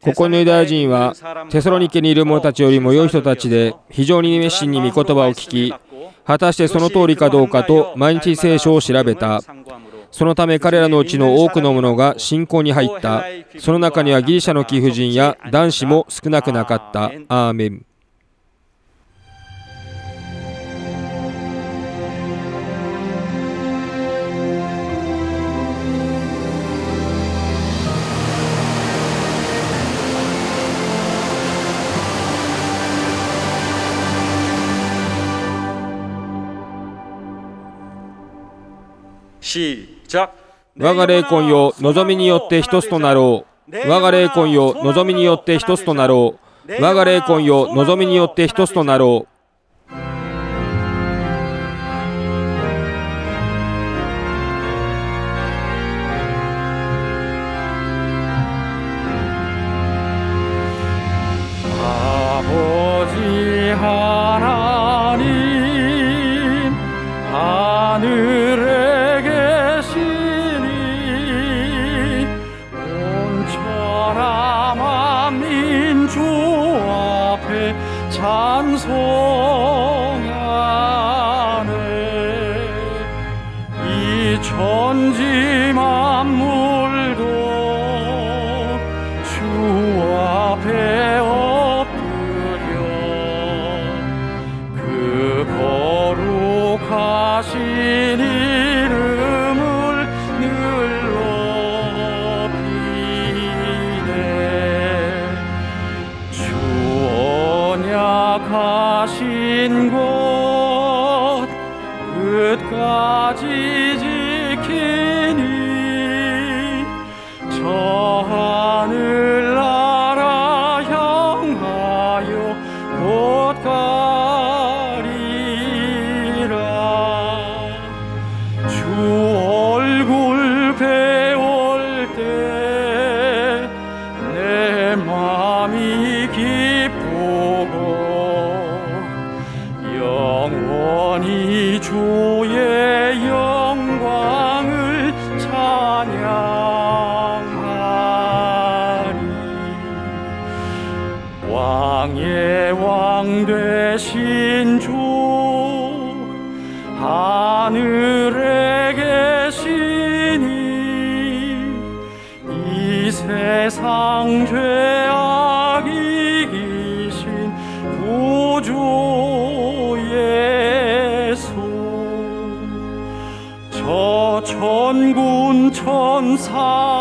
ここのユダヤ人はテサロニケにいる者たちよりも良い人たちで、非常に熱心に御言葉を聞き、果たしてその通りかどうかと毎日聖書を調べた。そのため彼らのうちの多くの者が信仰に入った。その中にはギリシャの貴婦人や男子も少なくなかった。アーメン。我が霊魂よ、望みによって一つとなろう。我が霊魂よ、望みによって一つとなろう。我が霊魂よ、望みによって一つとなろう。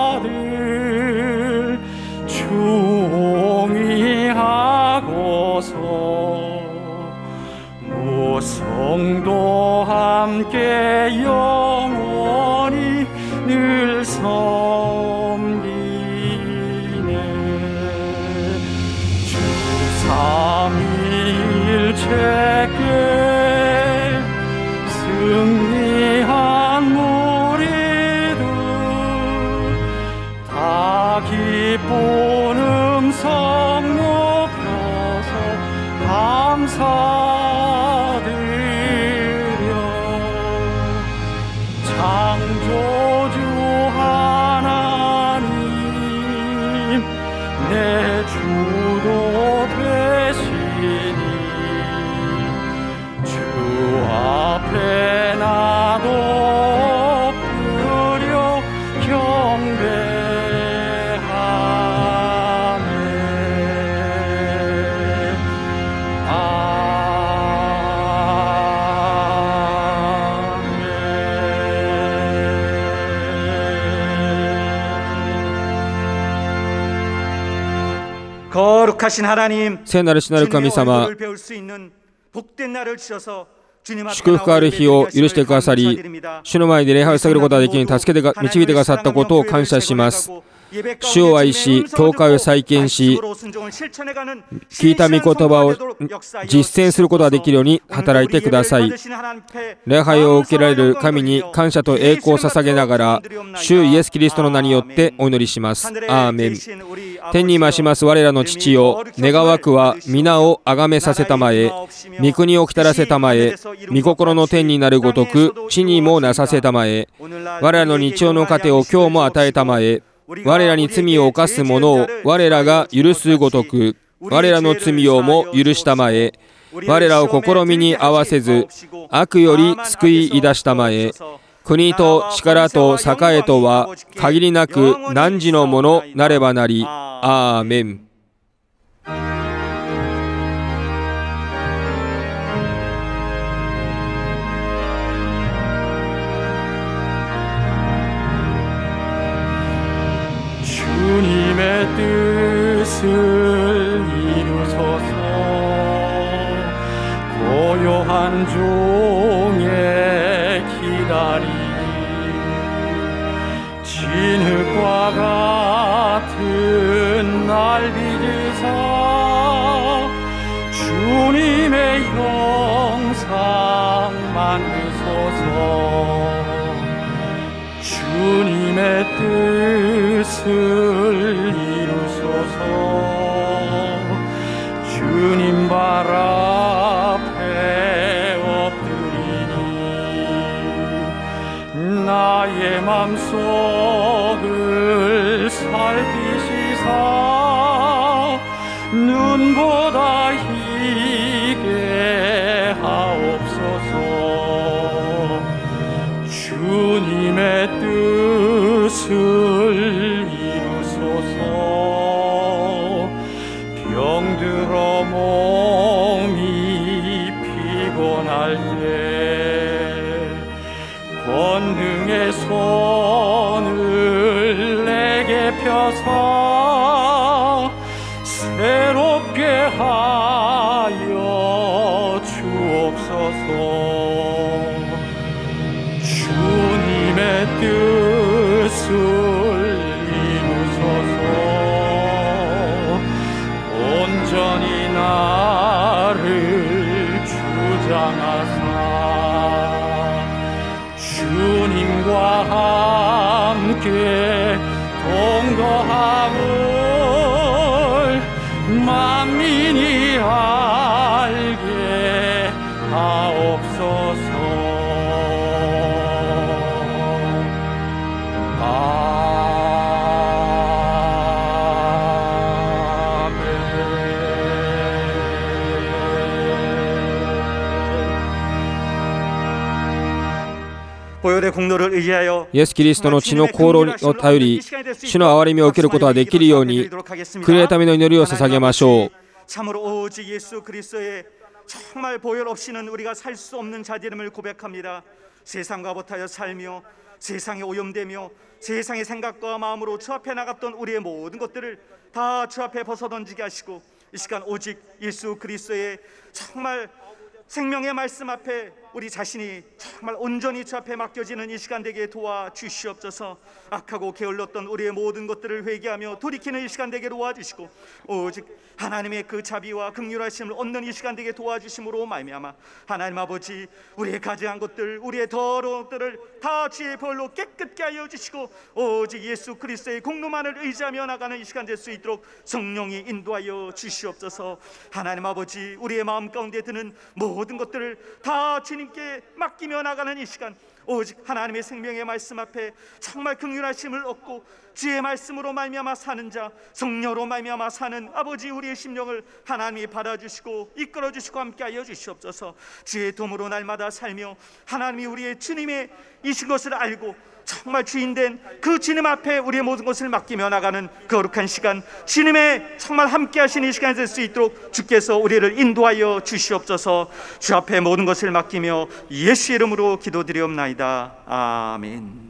천사들 충의하고서 무성도 함께 영원히 늘 섬기네. 주 삼위일체께 승리한 기쁜 음성 높여서 감사드려. 창조주 하나님 내 주도 되시니 주 앞에 나도 엎드려 경배. 거룩하신 하나님, 聖なる主なる神様、祝福ある日を許してくださり、主の前で礼拝を捧げることができるように助けて導いてくださったことを感謝します。主を愛し、教会を再建し、聞いた御言葉を実践することができるように働いてください。礼拝を受けられる神に感謝と栄光を捧げながら、主イエス・キリストの名によってお祈りします。アーメン。天に増します我らの父よ、願わくは皆をあがめさせたまえ、御国をきたらせたまえ、御心の天になるごとく地にもなさせたまえ、我らの日曜の糧を今日も与えたまえ、我らに罪を犯す者を我らが許すごとく、我らの罪をも許したまえ。我らを試みに合わせず、悪より救い出したまえ。国と力と栄とは限りなく汝のものなればなり。アーメン。주님의 뜻을 이루소서. 고요한 종의 기다림이 진흙과 같은 날 빚으사 주님의 형상 만드소서. 주님의 뜻을 이루소서. 주님 발 앞에 엎드리니 나의 맘속을 살피시사 눈보다 희게 하옵소서. 주님의 뜻을 이루소서. 병들어 몸이 피곤할 때 권능의 손을 내게 펴사 새롭게 하여 주옵소서. 주님의 뜻을 이루소서. 온전히 나를 주장하사 주님과 함께 동거함을 만민이 알게 하옵소서. 보혈의 공로를 의지하여 イエス・キリストの血の功労を頼り、主の憐れみを受けることができるように、クリエための祈りを捧げましょう。 참으로 오직 예수 그리스도의 정말 보혈 없이는 우리가 살 수 없는 자들임을 고백합니다. 세상과 못하여 살며 세상에 오염되며 세상의 생각과 마음으로 주 앞에 나갔던 우리의 모든 것들을 다 주 앞에 벗어던지게 하시고 이 시간 오직 예수 그리스도의 정말 생명의 말씀 앞에 우리 자신이 정말 온전히 주 앞에 맡겨지는 이 시간 되게 도와주시옵소서. 악하고 게을렀던 우리의 모든 것들을 회개하며 돌이키는 이 시간 되게 도와주시고 오직 하나님의 그 자비와 긍휼하심을 얻는 이 시간 되게 도와주심으로 말미암아 하나님 아버지 우리의 가증한 것들 우리의 더러운 것들을 다 주의 벌로 깨끗게 하여 주시고 오직 예수 그리스도의 공로만을 의지하며 나가는 이 시간 될 수 있도록 성령이 인도하여 주시옵소서. 하나님 아버지 우리의 마음 가운데 드는 모든 것들을 다 주님께 맡기며 나가는 이 시간 오직 하나님의 생명의 말씀 앞에 정말 긍휼하심을 얻고 주의 말씀으로 말미암아 사는 자 성령으로 말미암아 사는 아버지 우리의 심령을 하나님이 받아주시고 이끌어주시고 함께하여 주시옵소서. 주의 도움으로 날마다 살며 하나님이 우리의 주님의 이신 것을 알고 정말 주인된 그 주님 앞에 우리의 모든 것을 맡기며 나가는 거룩한 시간 주님의 정말 함께 하시는 이 시간이 될 수 있도록 주께서 우리를 인도하여 주시옵소서. 주 앞에 모든 것을 맡기며 예수의 이름으로 기도드리옵나이다. 아멘.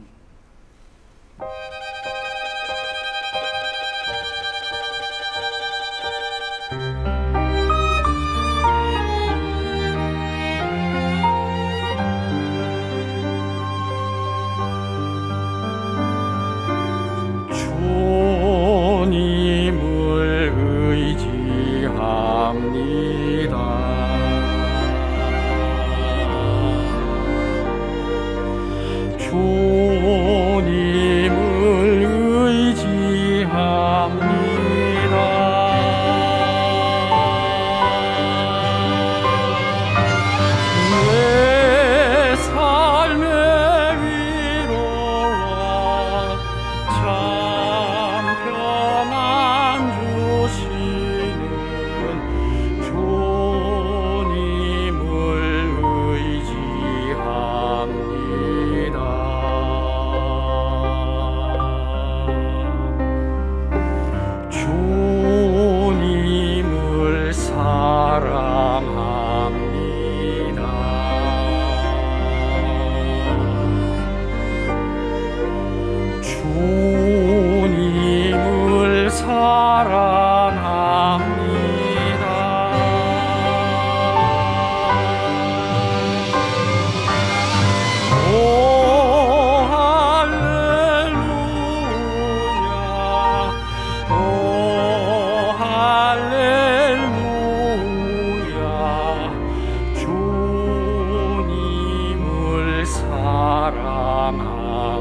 사랑합니다.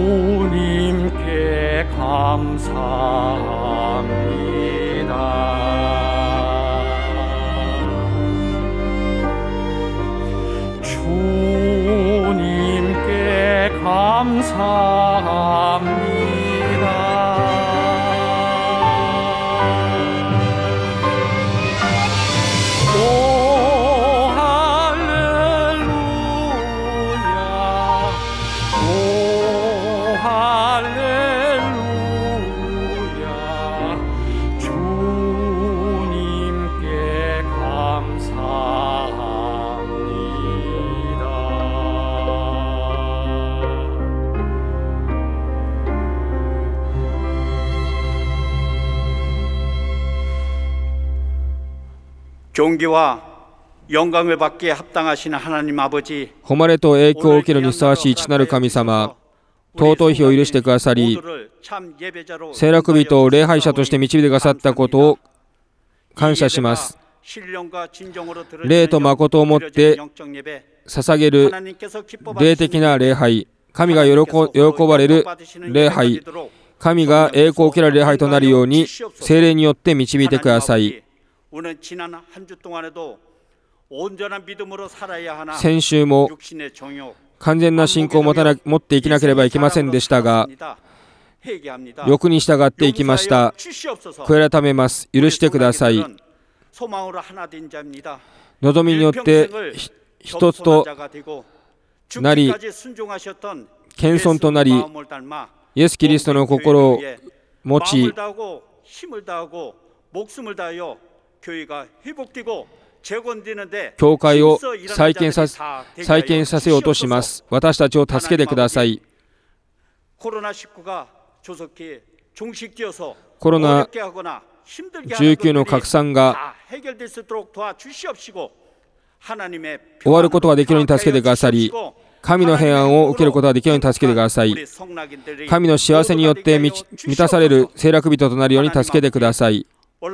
주님께 감사합니다. 주님께 감사합니다. 오 할렐루야, 오 할렐루야. 주님께 존귀와 영광을 받기에 합당하시는 하나님 아버지, 誉れと栄光を受けるにふさわしい父なる神様、尊い日を許してくださり、聖楽人を礼拝者として導いてくださったことを感謝します。霊と誠をもって捧げる霊的な礼拝、神が喜ばれる礼拝、神が栄光を受けられる礼拝となるように聖霊によって導いてください。先週も完全な信仰を持っていきなければいけませんでしたが、欲に従っていきました。悔い改めます。許してください。望みによって一つとなり、謙遜となり、イエス・キリストの心を持ち、教会を再建させようとします。私たちを助けてください。コロナ19の拡散が終わることができるように助けてくださり、神の平安を受けることができるように助けてください。神の幸せによって満たされる聖楽人となるように助けてください。元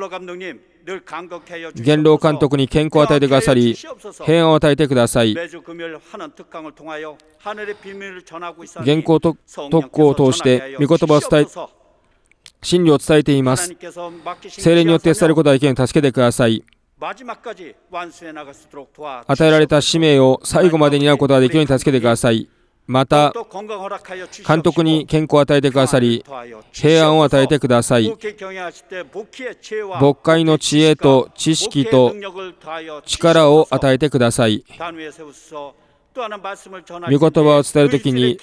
老監督に健康を与えてくださり、平安を与えてください。原稿特攻を通して御言葉を真理を伝えています。聖霊によって伝えることができるように助けてください。与えられた使命を最後まで担うことができるように助けてください。また、監督に健康を与えてくださり、平安を与えてください。牧会の知恵と知識と力を与えてください。御言葉を伝えるときに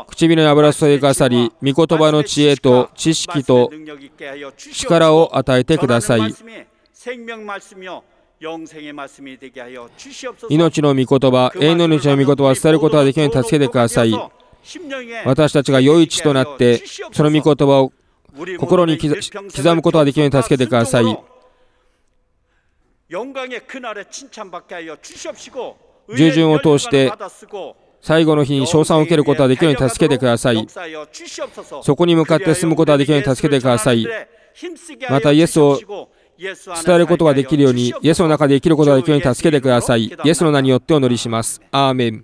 唇に油を注いでくださり、御言葉の知恵と知識と力を与えてください。命の御言葉、永遠の命の御言葉を伝えることができるように助けてください。私たちが良い地となって、その御言葉を心に刻むことができるように助けてください。従順を通して最後の日に称賛を受けることができるように助けてください。そこに向かって進むことができるように助けてください。またイエスを伝えることができるように、イエスの中で生きることができるように助けてください。イエスの名によってお祈りします。アーメン。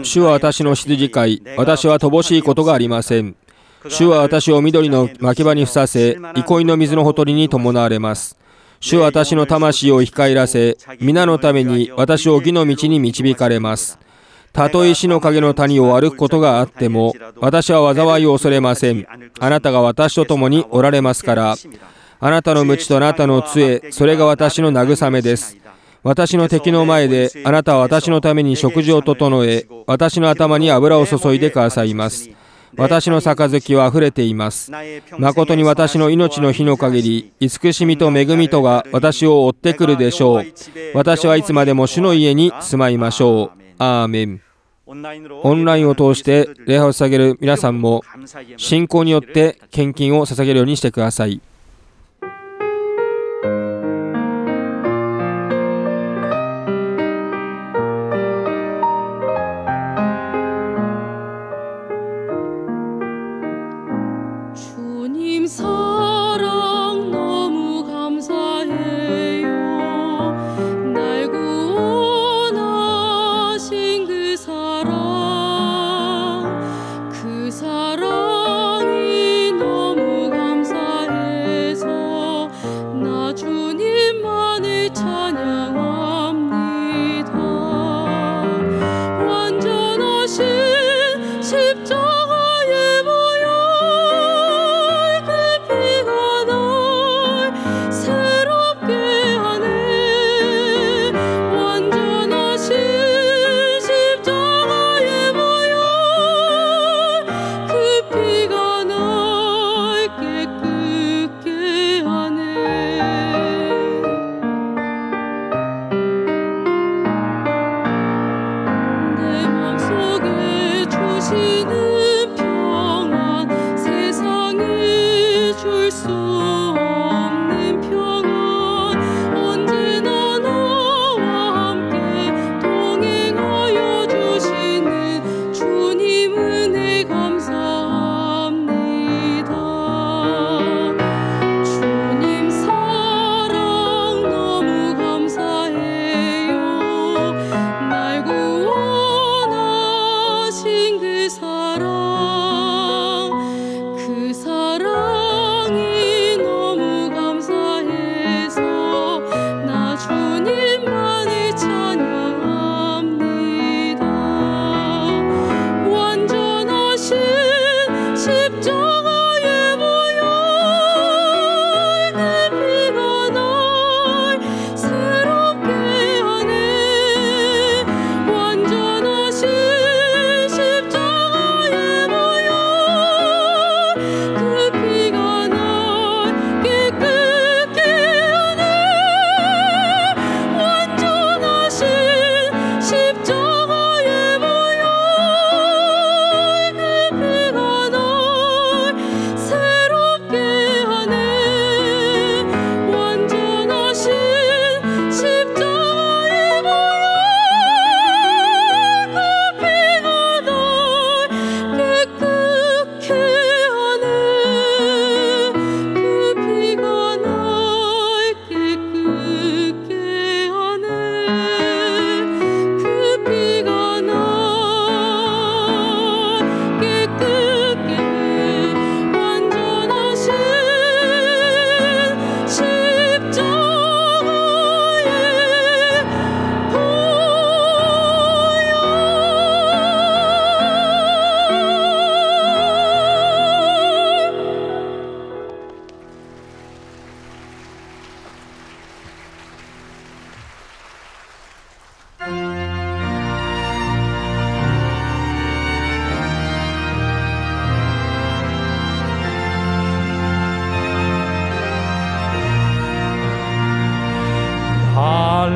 主は私の羊飼い、私は乏しいことがありません。主は私を緑の牧場にふさせ、憩いの水のほとりに伴われます。主は私の魂を生き返らせ、皆のために私を義の道に導かれます。たとえ死の影の谷を歩くことがあっても、私は災いを恐れません。あなたが私と共におられますから。あなたの鞭とあなたの杖、それが私の慰めです。私の敵の前であなたは私のために食事を整え、私の頭に油を注いでくださいます。私の杯は溢れています。誠に私の命の日の限り、慈しみと恵みとが私を追ってくるでしょう。私はいつまでも主の家に住まいましょう。アーメン。オンラインを通して礼拝を捧げる皆さんも、信仰によって献金を捧げるようにしてください。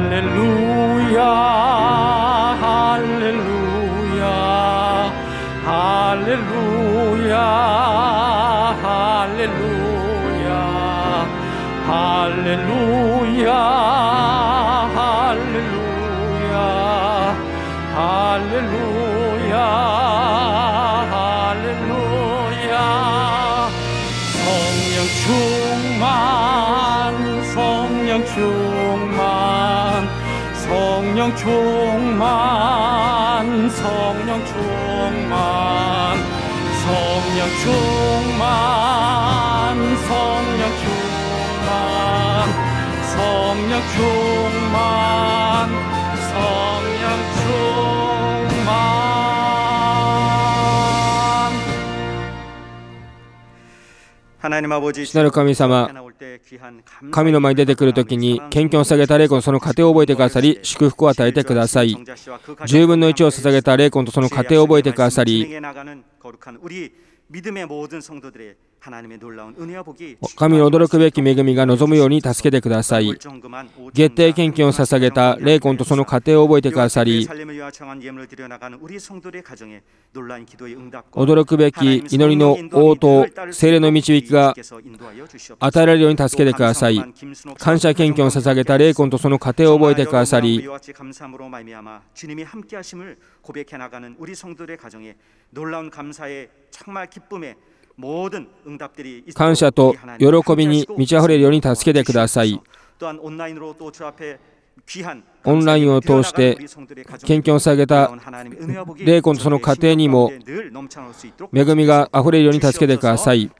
할렐루야 할렐루야 할렐루야 할렐루야 할렐루야 할렐루야 할렐루야 할렐루야 성령 충만 성령 충만 성령 충만 성령 충만 성령 충만 성령 충만 성령 충만 성령 충만 하나님 아버지, 主なる神様、神の前に出てくるときに献金を捧げた霊魂とその過程を覚えてくださり、祝福を与えてください。10分の1を捧げた霊魂とその過程を覚えてくださり、 믿음의 모든 성도들의 하나님의 놀라운 은혜와 복이 神の驚くべき恵みが望むように助けてください。月底献金を捧げた霊魂とその過程を覚えてくださり、驚くべき祈りの応答、聖霊の導きが与えられるように助けてください。感謝献金を捧げた霊魂とその過程を覚えてくださり、感謝と喜びに満ち溢れるように助けてください。オンラインを通して献金を捧げた霊魂とその家庭にも恵みがあふれるように助けてください。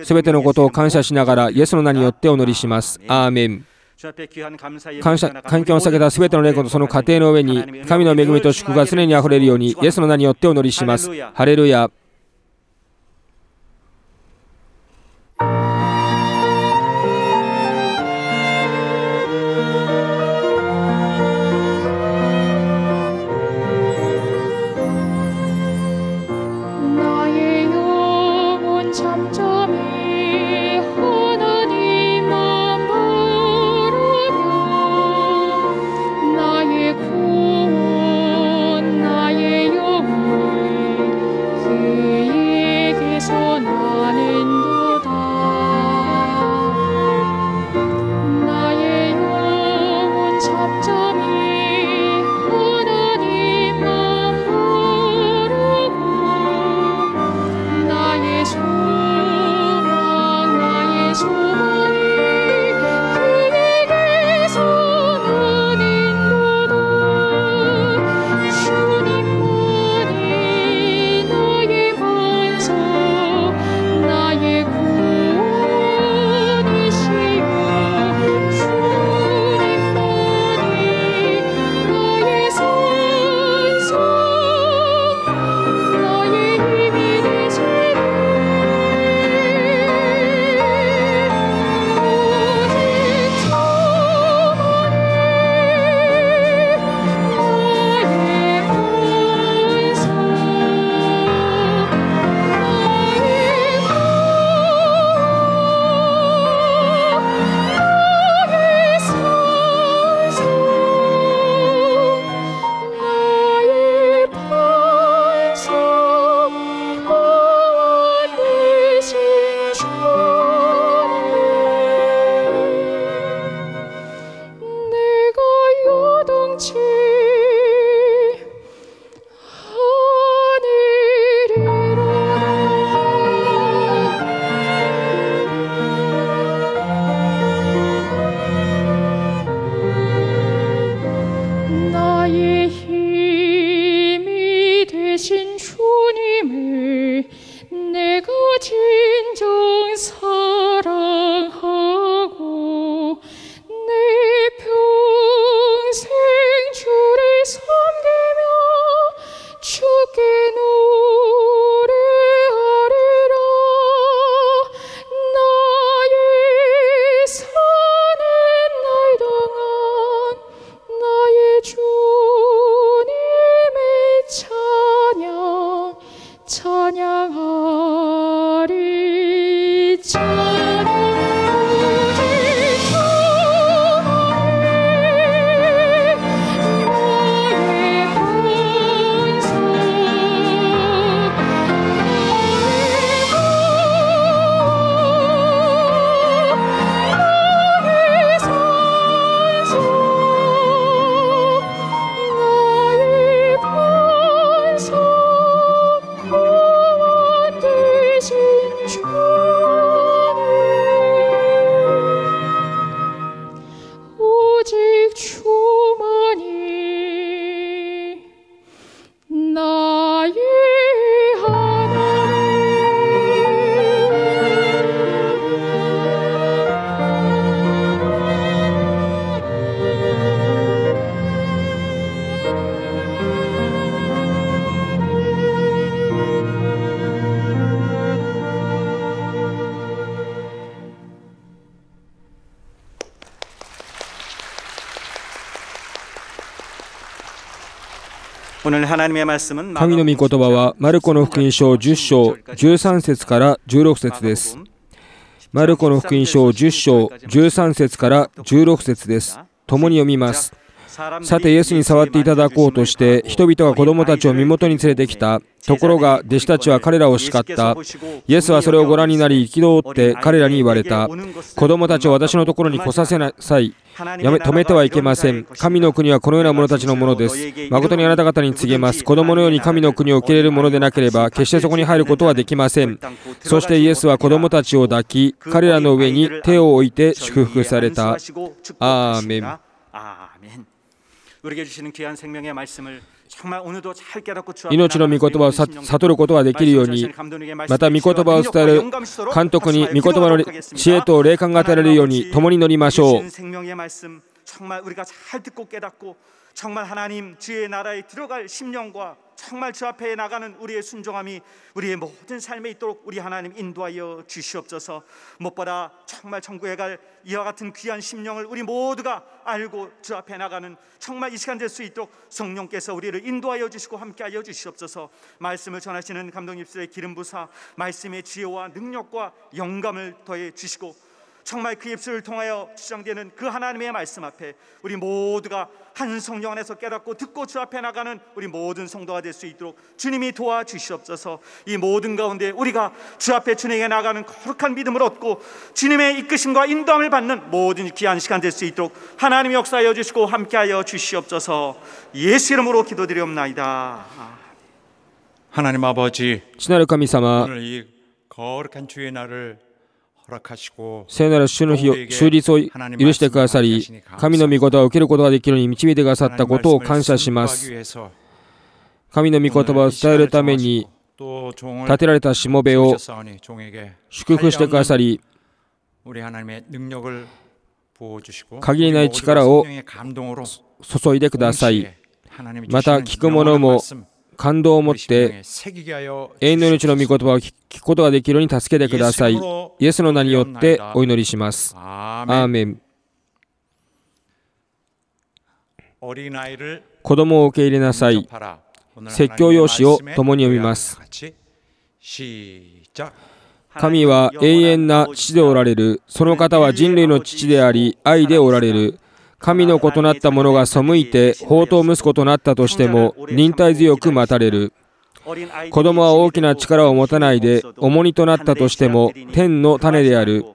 すべてのことを感謝しながらイエスの名によってお祈りします。アーメン。献金を捧げたすべての霊魂とその家庭の上に神の恵みと祝福が常にあふれるようにイエスの名によってお祈りします。ハレルヤ。 오늘 하나님의 말씀은 神の御言葉はマルコの福音書10章13節から16節です。マルコの福音書10章13節から16節です。共に読みます。さてイエスに触っていただこうとして人々が子供たちを身元に連れてきた。ところが弟子たちは彼らを叱った。イエスはそれをご覧になり憤って彼らに言われた。子供たちを私のところに来させなさい。止めてはいけません。神の国はこのような者たちのものです。誠にあなた方に告げます。子供のように神の国を受け入れるものでなければ決してそこに入ることはできません。そしてイエスは子供たちを抱き彼らの上に手を置いて祝福された。アーメン。 命の御言葉を悟ることができるように、また御言葉を伝える監督に御言葉の知恵と霊感が与えられるように共に祈りましょう。 정말 하나님 주의 나라에 들어갈 심령과 정말 주 앞에 나가는 우리의 순종함이 우리의 모든 삶에 있도록 우리 하나님 인도하여 주시옵소서. 무엇보다 정말 천국에 갈 이와 같은 귀한 심령을 우리 모두가 알고 주 앞에 나가는 정말 이 시간 될 수 있도록 성령께서 우리를 인도하여 주시고 함께하여 주시옵소서. 말씀을 전하시는 감독님들의 기름 부사 말씀의 지혜와 능력과 영감을 더해 주시고 정말 그 입술을 통하여 주장되는 그 하나님의 말씀 앞에 우리 모두가 한 성령 안에서 깨닫고 듣고 주 앞에 나가는 우리 모든 성도가 될 수 있도록 주님이 도와주시옵소서. 이 모든 가운데 우리가 주 앞에 주님에게 나가는 거룩한 믿음을 얻고 주님의 이끄심과 인도함을 받는 모든 귀한 시간 될 수 있도록 하나님이 역사하여 주시고 함께하여 주시옵소서. 예수 이름으로 기도드리옵나이다. 하나님 아버지, 父なる神様、 오늘 이 거룩한 주의 날을 聖なる主の日を終日を許してくださり、神の御言葉を受けることができるように導いてくださったことを感謝します。神の御言葉を伝えるために立てられたしもべを祝福してくださり、限りない力を注いでください。また聞く者も感動を持って永遠の命の御言葉を聞くことができるように助けてください。イエスの名によってお祈りします。アーメン。子供を受け入れなさい。説教用紙を共に読みます。神は永遠な父でおられる。その方は人類の父であり愛でおられる。神の子となった者が背いて放蕩息子となったとしても忍耐強く待たれる。子供は大きな力を持たないで重荷となったとしても天の種である。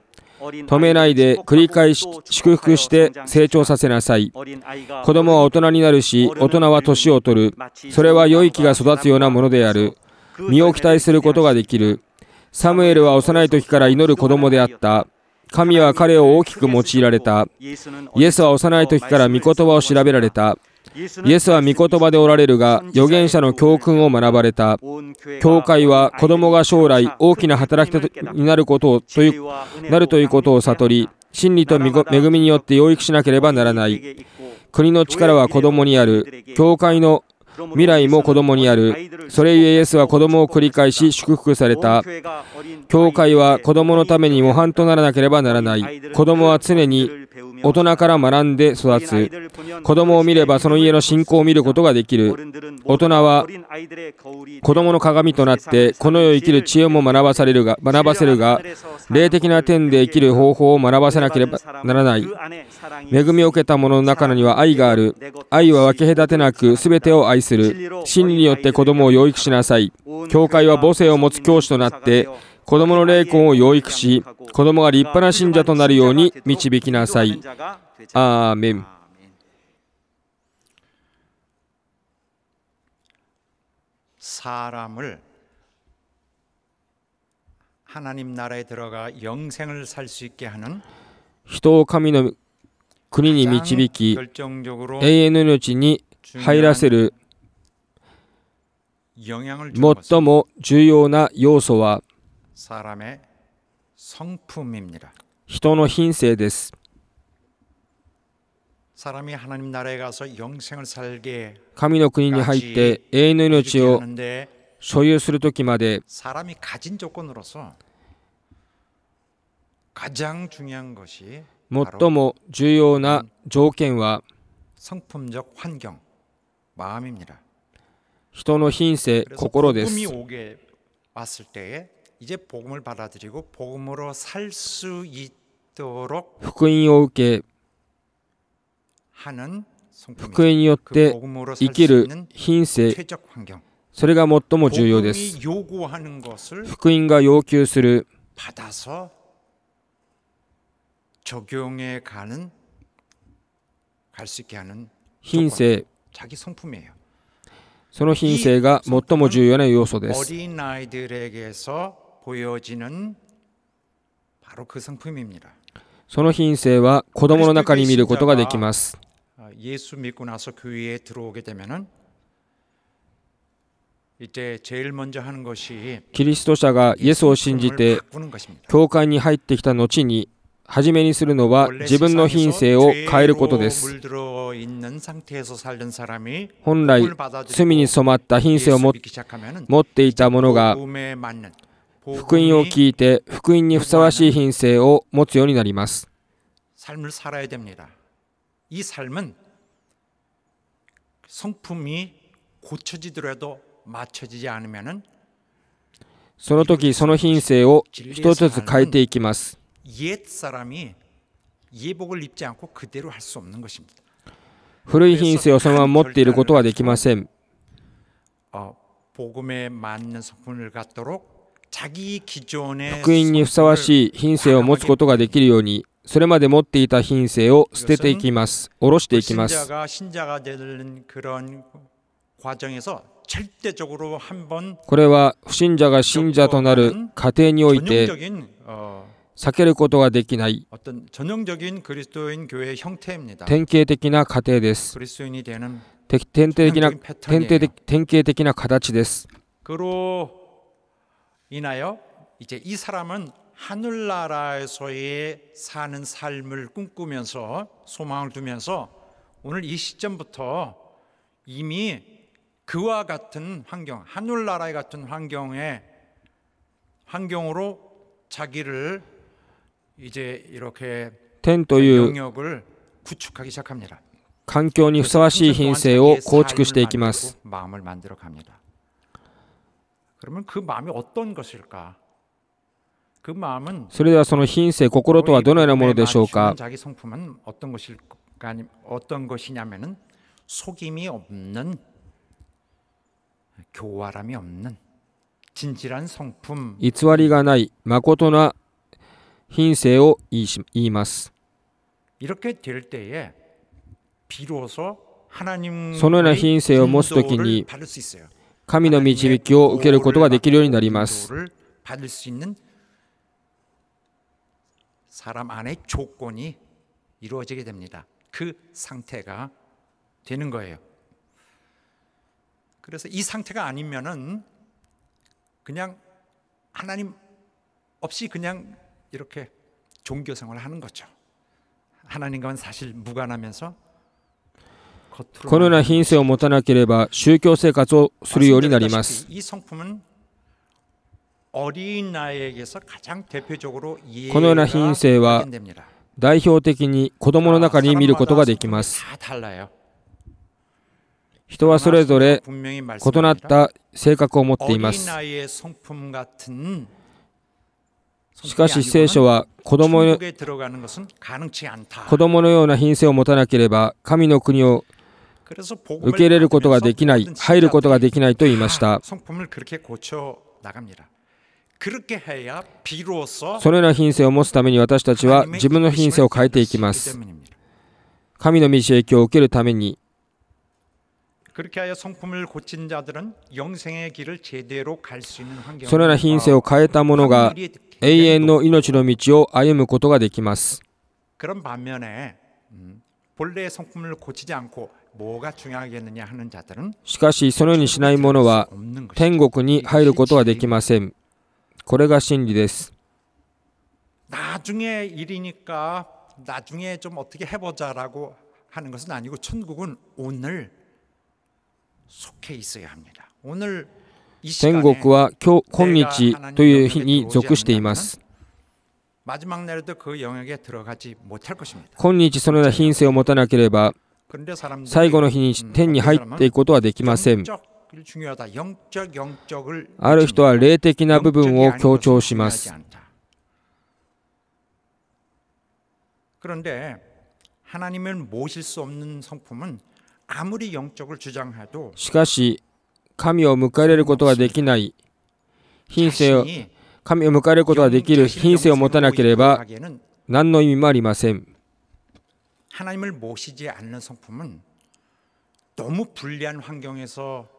止めないで繰り返し祝福して成長させなさい。子供は大人になるし大人は年を取る。それは良い木が育つようなものである。身を期待することができる。サムエルは幼い時から祈る子供であった。神は彼を大きく用いられた。イエスは幼い時から御言葉を調べられた。イエスは御言葉でおられるが、預言者の教訓を学ばれた。教会は子供が将来大きな働き手になるということを悟り、真理と恵みによって養育しなければならない。国の力は子供にある。教会の未来も子供にある。それゆえイエスは子供を繰り返し祝福された。教会は子供のために模範とならなければならない。子供は常に大人から学んで育つ。子供を見ればその家の信仰を見ることができる。大人は子供の鏡となってこの世を生きる知恵も学ばせるが、霊的な点で生きる方法を学ばせなければならない。恵みを受けた者の中には愛がある。愛は分け隔てなく全てを愛する。真理によって子供を養育しなさい。教会は母性を持つ教師となって子供の霊魂を養育し、子供が立派な信者となるように導きなさい。アーメン。 사람을 하나님 나라에 들어가 영생을 살 수 있게 하는 人を神の国に導き、永遠の命に入らせる最も重要な要素は人の品性です。神の国に入って永遠の命を所有するときまで最も重要な条件は人の品性、 그래서 心です。 복음이 오게 왔을 때에 이제 복음을 받아들이고 복음으로 살 수 있도록 福音を受け、 하는 福 성품이죠. 音によっ 그 て 복음으로 生 살 き 수 る 있는 品性、 최적 환경. それが最も重要です。 복음이 요구하는 것을 福音が要求する 받아서 적용해 가는 갈 수 있게 하는 品性、 자기 성품이에요. その品性が最も重要な要素です。 어린 아이들에게서 보여지는 바로 그 성품입니다. その品性は子供の中に見ることができます。 예수 믿고 나서 교회에 들어오게 되면은 이제 제일 먼저 하는 것이 キリスト者がイエスを信じて 바꾸는 것입니다. 教会に入ってきた後に初めにするのは 원래 自分の品性を変えることで 죄로 す。 물들어 있는 상태에서 살던 사람이 本来 복음을 받아들이고 罪に染まった品性を 예수 持 믿기 시작하면은 っていた者が 복음에 맞는 福音を 복음이 聞いて福音にふさわしい品性を持つようになります。 삶을 살아야 됩니다. 이 삶은 성품이 고쳐지더라도 맞춰지지 않으면은 その時その品性を一つずつ変えていきます。 옛 사람이 예복을 입지 않고 그대로 할 수 없는 것입니다. 古い品性をそのまま持っていることはできません。 복음에 맞는 성품을 갖도록 자기 기존의 福音にふさわしい品性を持つことができるように、それまで持っていた品性を捨てていきます。下ろしていきます。 신자가 되는 그런 과정에서 절대적으로 한번 これは不信者が信者となる過程において 전형적인 避けることができない 어떤 전형적인 그리스도인 교회의 형태입니다. 典型的な過程です。 그리스도인이 되는 典型的な形です。 그로 인하여 이제 이 사람은 하늘나라에서의 사는 삶을 꿈꾸면서 소망을 두면서 오늘 이 시점부터 이미 그와 같은 환경, 하늘나라의 같은 환경으로 자기를 이제 이렇게 天という 영역을 구축하기 시작합니다. 環境にふさわしい品性を構築していきます。 마음을 만들어 갑니다. 그러면 그 마음이 어떤 것일까? 그 마음은 それではその品性、心とはどのようなものでしょうか。 자기 성품은 어떤 것이냐면은 속임이 없는 교활함이 없는 진실한 성품. 偽りがない誠な品性を言います。 이렇게 될 때에 비로소 하나님 そのような品性を持つときに 받을 수 있어요. 神の導きを受けることができるようになります。 받을 수 있는 사람 안에 조건이 이루어지게 됩니다. 그 상태가 되는 거예요. 그래서 이 상태가 아니면은 그냥 하나님 없이 그냥 이렇게 종교 생활을 하는 거죠. 하나님과는 사실 무관하면서 このような品性を持たなければ宗教生活をするようになります。 이 성품은 어린 나이에게서 가장 대표적으로 このような品性は 됩니다. 代表的に子供の中に見ることができます。 다 달라요. 人はそれぞれ 분명히 異なった性格を持っていま 어린 す。 나이의 성품 같은 しかし聖書は子供 천국에 들어가는 것은 가능치 않다. のような品性を持たなければ神の国を 그래서 복음을 受け入れることができない、 받으면서 入ることができないと言いました。 성품을 그렇게 고쳐 나갑니다. 그렇게 해야 비로소 そのような品性を持つために私たちは自分の品性を変えていきます。神の導きを受けるために 그렇게 하여 성품을 고친 자들은 영생의 길을 제대로 갈 수 있는 환경. そのような品性を変えた者が永遠の命の道を歩むことができます。 그런 반면에 본래의 성품을 고치지 않고 뭐가 중요하겠느냐 하는 자들은 しかしそのようにしない者は 없는 것이죠. 天国に入ることはできません。これが真理です。 나중에 일이니까 나중에 좀 어떻게 해보자라고 하는 것은 아니고 천국은 오늘 속해 있어야 합니다. 오늘 이 天 시간에 国は今日という日に属しています。 마지막 날에도 그 영역에 들어가지 못할 것입니다. 今日そのような品性を持たなければ 그런데 사람들이 最後の日に天に入っていくことはできません。 영적 중요하다. 영적을 ある人は霊的な部分を強調します。 그런데 하나님을 모실 수 없는 성품은 아무리 영적을 주장해도 しかし、神を迎え入れることができない品性を、 자신이 神を迎え入れることができる品性を持たなければ 하기에는 何の意味もありません。 하나님을 모시지 않는 성품은 너무 불리한 환경에서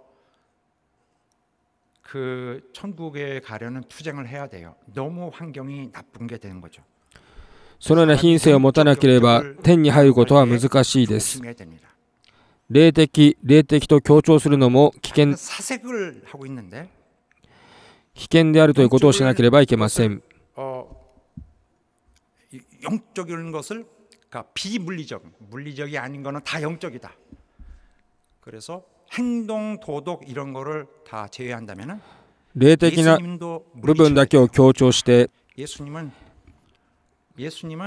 그 천국에 가려는 투쟁을 해야 돼요. 너무 환경이 나쁜 게 되는 거죠. そのような品性を持たなければ天に入ることは難しいです。 조심해야 됩니다. 霊的と強調するのも危険 사색을 하고 있는데 危険であるということをしなければいけません。 영적인 것을 그러니까 비물리적, 물리적이 아닌 거는 다 영적이다. 그래서 행동, 도덕 이런 거를 다 제외한다면은 霊的な 예수님도 部分だけを強調して 예수님은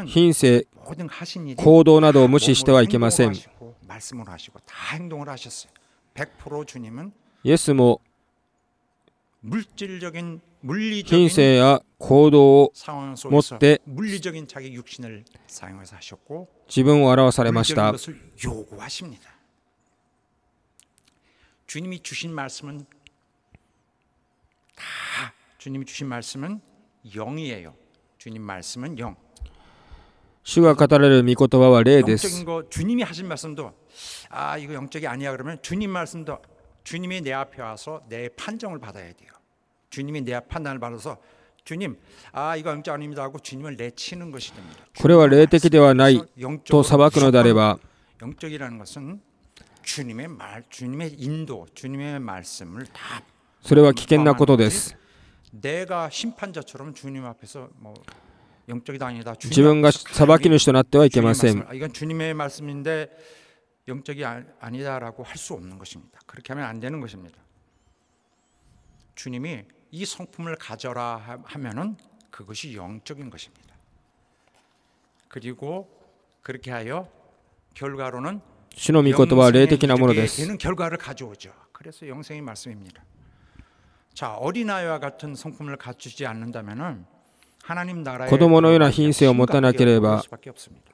品性、 모든 하신 일이 行動などを無視してはいけません。 말씀을 하시고 다 행동을 하셨어요. 100% 주님은 イエスも 물질적인 品 물리적인 性や行動を 상황 持っ 속에서 て 물리적인 자기 육신을 사용해서 하셨고 自分を表されまし 물리적인 た。 것을 요구하십니다. 주님이 주신 말씀은 다 주님이 주신 말씀은 영이에요. 주님 말씀은 영. 主が語られる御言葉は霊です。 영적인 거 주님이 하신 말씀도 아 이거 영적이 아니야 그러면 주님 말씀도 주님이 내 앞에 와서 내 판정을 받아야 돼요. 주님이 내 판단을 받아서 주님 아 이거 영적 아닙니다 하고 주님을 내치는 것이 됩니다. これは霊的ではないと裁くのであれば 영적이라는 것은 주님의 말, 주님의 인도, 주님의 말씀을 다 それは危険なことです。 내가 심판자처럼 주님 앞에서 뭐 영적이다 아니다. 自分が裁き主となってはいけません。 이건 주님의 말씀인데 영적이 아니다라고 할 수 없는 것입니다. 그렇게 하면 안 되는 것입니다. 주님이 이 성품을 가져라 하면은 그것이 영적인 것입니다. 그리고 그렇게 하여 결과로는 主の御言葉は霊的なもので 영생에 す。 되는 결과를 가져오죠. 그래서 영생의 말씀입니다. 자, 어린아이와 같은 성품을 갖추지 않는다면은 하나님 나라에 子供のような品性を持たなければ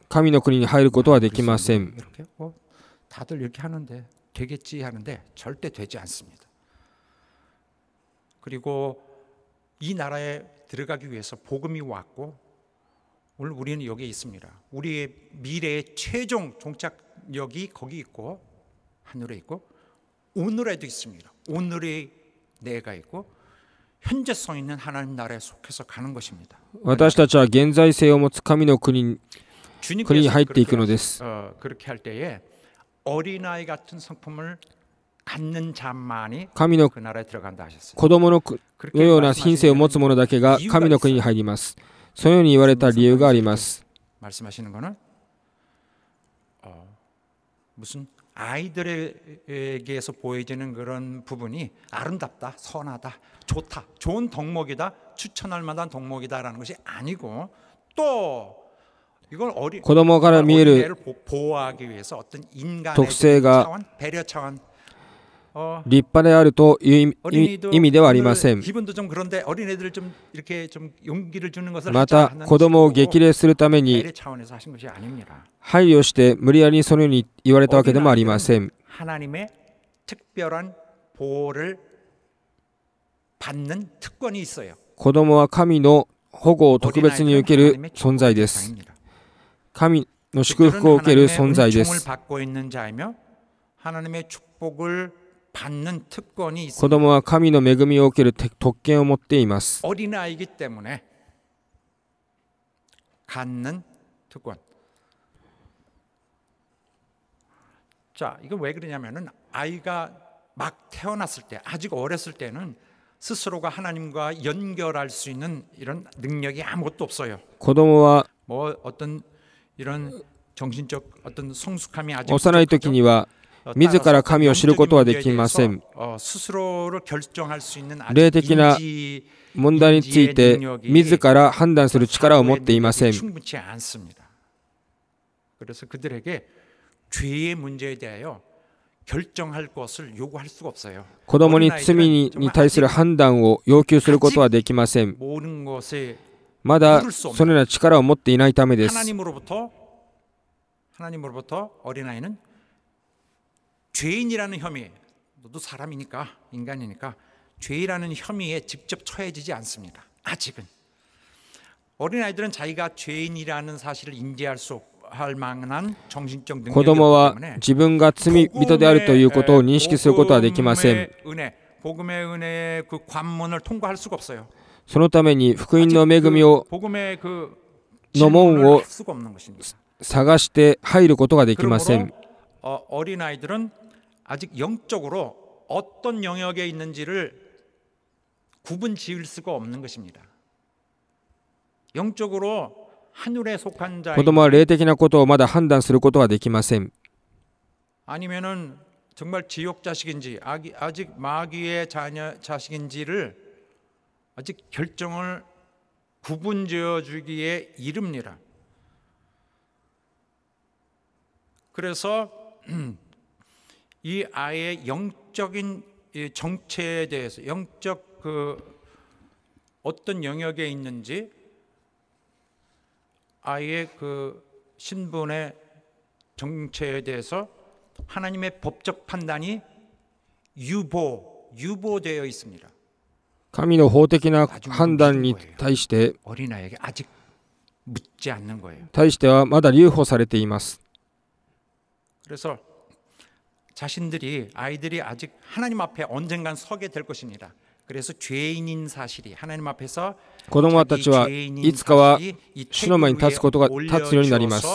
神の国に入ることはできません。 이렇게 다들 이렇게 하는데 되겠지 하는데 절대 되지 않습니다. 그리고 이 나라에 들어가기 위해서 복음이 왔고 오늘 우리는 여기에 있습니다. 우리의 미래의 최종 종착역이 거기 있고 하늘에 있고 오늘에도 있습니다. 오늘의 내가 있고 현재성 있는 하나님 나라에 속해서 가는 것입니다. 私たちは現在性を持つ神の国に入っていくのです。 그렇게 할 때에 어린아이 같은 성품을 갖는 자만이 神の 그 나라에 들어간다 하셨어요. 子供のような品性を持つ者だけが神の国に入ります。そのように言われた理由があります。 말씀하시는 거는 무슨 아이들에게서 보여지는 그런 부분이 아름답다, 선하다, 좋다, 좋은 덕목이다, 추천할 만한 덕목이다라는 것이 아니고 또 이걸 子供から見える 보호하기 위해서 어떤 인간의 特性が 차원, 배려 차원 立派であるという意味ではありません。 기분도 좀 그런데 어린애들 좀 이렇게 좀 용기를 주는 것을 また子供を激励するために 배려 차원에서 하신 것이 아닙니다. 配慮して無理やりにそのように言われたわけでもありません。 하나님의 특별한 보호를 받는 특권이 있어요. 子供は神の保護を特別に受ける存在です。神の祝福を受ける存在です。 받고 있는 자이며 하나님의 축복을 받는 특권이 있습니다. 子供は神の恵みを受ける特権を持っています。 어린아이이기 때문에 갖는 특권. 자, 이거 왜 그러냐면은 아이가 막 태어났을 때, 아직 어렸을 때는 스스로가 하나님과 연결할 수 있는 이런 능력이 아무것도 없어요. 子供は 뭐 어떤 이런 정신적 어떤 성숙함이 아직 幼い時には自ら神を知ることはできません。 스스로를 결정할 수 있는 霊的な問題について自ら判断する力を持っていません。 충분치 않습니다. 그래서 그들에게 죄의 문제에 대하여 결정할 것을 요구할 수가 없어요. 子供に罪に対する判断を要求することはできません。 모든 것에 まだそのような力を持っていないためです。 하나님으로부터 어린아이는 죄인이라는 혐의, 너도 사람이니까 인간이니까 죄라는 혐의에 직접 처해지지 않습니다. 아직은 어린아이들은 자기가 죄인이라는 사실을 인지할 수 할 만한 정신적 능력이 子供は 없기 때문에 自分が罪人であるということを認識することはできません。 복음의 은혜의 그 관문을 통과할 수가 없어요. そのために福音の恵みを 복음의 그 の門を 할 수가 없는 것입니다. 探して入ることができません。 그러므로 어린아이들은 아직 영적으로 어떤 영역에 있는지를 구분 지을 수가 없는 것입니다. 영적으로 하늘에 속한 子供は 자인지 霊的なことをまだ判断することはできません。 아니면은 정말 지옥 자식인지 아직 마귀의 자식인지를 아직 결정을 구분지어 주기에 이릅니다. 그래서 이 아이의 영적인 정체에 대해서 영적 그 어떤 영역에 있는지 아이의 그 신분의 정체에 대해서 하나님의 법적 판단이 유보되어 있습니다. 神の法的な判断に対して 어린아이에게 아직 묻지 않는 거예요. はまだ留保されています。 그래서 아이들이 아직 하나님 앞에 언젠간 서게 될 것입니다. 그래서 죄인인 사실이 하나님 앞에서 子供たちはいつかは主の前に立つようになります。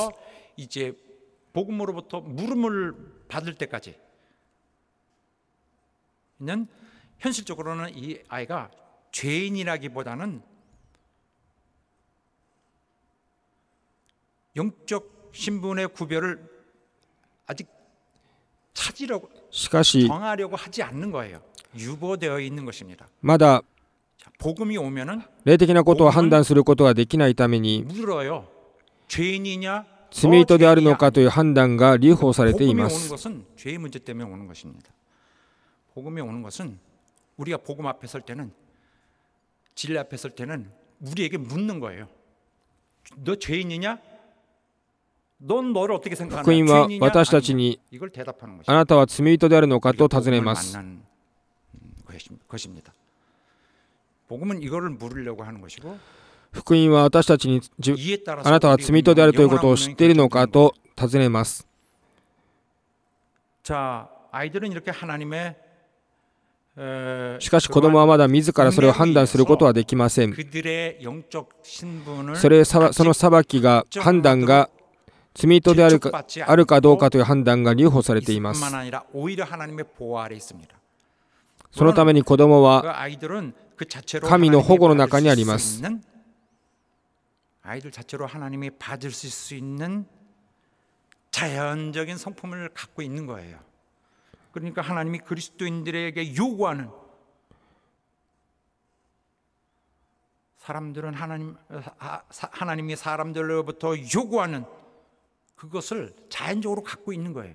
이제 복음으로부터 물음을 받을 때까지는 현실적으로는 이 아이가 죄인이라기보다는 영적 신분의 구별을 아직 찾으려고 しかし 정하려고 하지 않는 거예요. 유보되어 있는 것입니다. まだ 복음이 오면은 霊的なことを判断することができないために 물어요. 죄인이냐? 罪人であるのかという判断が留保されてい 복음이 ま 오는 す。 것은 죄의 문제 때문에 오는 것입니다. 복음이 오는 것은 우리가 복음 앞에 설 때는 진리 앞에 설 때는 우리에게 묻는 거예요. 너 죄인이냐? 넌 너를 어떻게 생각하냐? 福音は 죄인이냐? 私たちに 이걸 대답하는 あ 것입니다. なたは罪人であるのかと尋ねます。 만난 것입니다. 복음은 이거를 물으려고 하는 것이고 福音は私たちに 이에 あ 따라서 なたは 우리 罪人であるということを 영원한 知っているのか 운명이 と尋ねます。 자, 아이들은 이렇게 하나님의 しかし子供はまだ自らそれを判断することはできません。 그들의 영적 신분을 その裁きが判断が罪人であるかどうかという判断が留保されています。 뿐만 아니라 오히려 하나님의 보호 아래 있습니다. そのために子供は 그 아이들은 그 자체로 神の保護の 하나님이 中にあり 받을 ま 수 す。 있는 아이들 자체로 하나님이 받을 수 있는 자연적인 성품을 갖고 있는 거예요. 그러니까 하나님이 그리스도인들에게 요구하는 사람들은 하나님이 사람들로부터 요구하는 그것을 자연적으로 갖고 있는 거예요.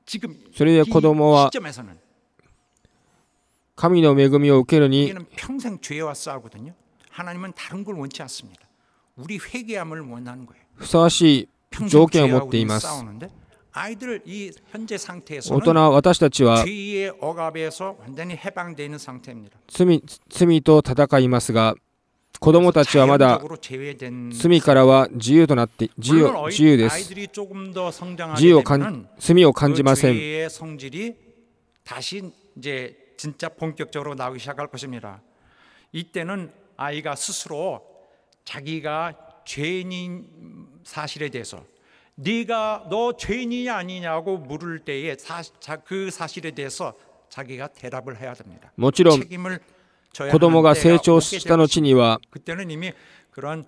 지금 이 それで子供は 시점에서는 神の恵みを受けるに 우리는 평생 죄와 싸우거든요. 하나님은 다른 걸 원치 않습니다. 우리 회개함을 원하는 거예요. ふさわしい 평생 条件を 죄와 持ってい 우리는 ます。 싸우는데 아이들 이 현재 大 상태에서는 人私たちは 죄의 억압에서 완전히 해방되어 있는 상태입니다. 罪と戦いますが、子供たちはまだ 자연적으로 제외된 罪からは自由となって自 물론 由です。 아이들이 조금 더 自 성장하게 由を 되면은 罪を感じま 그 せん。 죄의 성질이 다시 이제 진짜 본격적으로 나오기 시작할 것입니다. 이때는 아이가 스스로 자기가 죄인인 사실에 대해서 네가 너 죄인이냐 아니냐고 물을 때에 그 사실에 대해서 자기가 대답을 해야 됩니다. もちろん 책임을 져야 子供が 하는 成 때가 長 오게 した 될 後には 그때는 이미 그런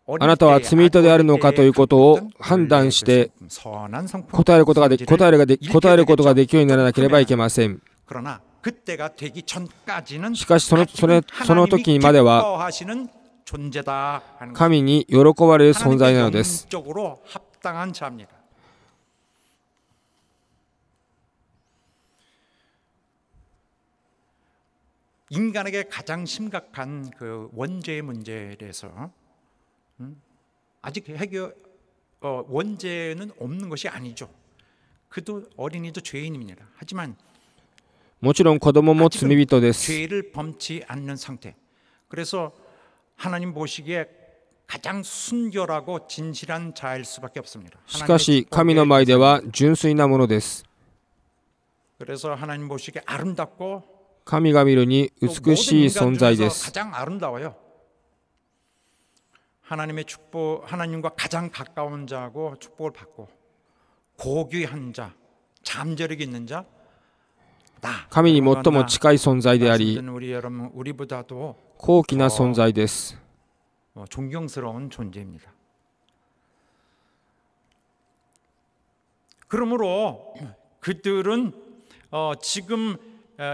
あなたは罪人であるのかということを判断して答えることができるようにならなければいけません。 그러나 그때가 되기 전까지는 しかしその時までは 기뻐하시는 존재다 하는 神に喜ばれる存在なのです。 영적으로 합당한 자입니다. 인간에게 가장 심각한 그 원죄의 문제에 대해서 아직 원죄는 없는 것이 아니죠. 그도 어린이도 죄인입니다. 하지만 もちろん子供も罪人です。 죄를 범치 않는 상태. 그래서 하나님 보시기에 가장 순결하고 진실한 자일 수밖에 없습니다. しかし神の前では純粋なものです。 그래서 하나님 보시기에 아름답고 神が見るに 또 美しい 모든 存在 인간 で 중에서 す。 가장 아름다워요. 하나님의 축복, 하나님과 가장 가까운 자고 축복을 받고 고귀한 자, 잠재력이 있는 자, 나. 神に最も近い存在であり、 우리 여러분, 우리보다도 高貴な存在です。 존경스러운 존재입니다. 그러므로 그들은 지금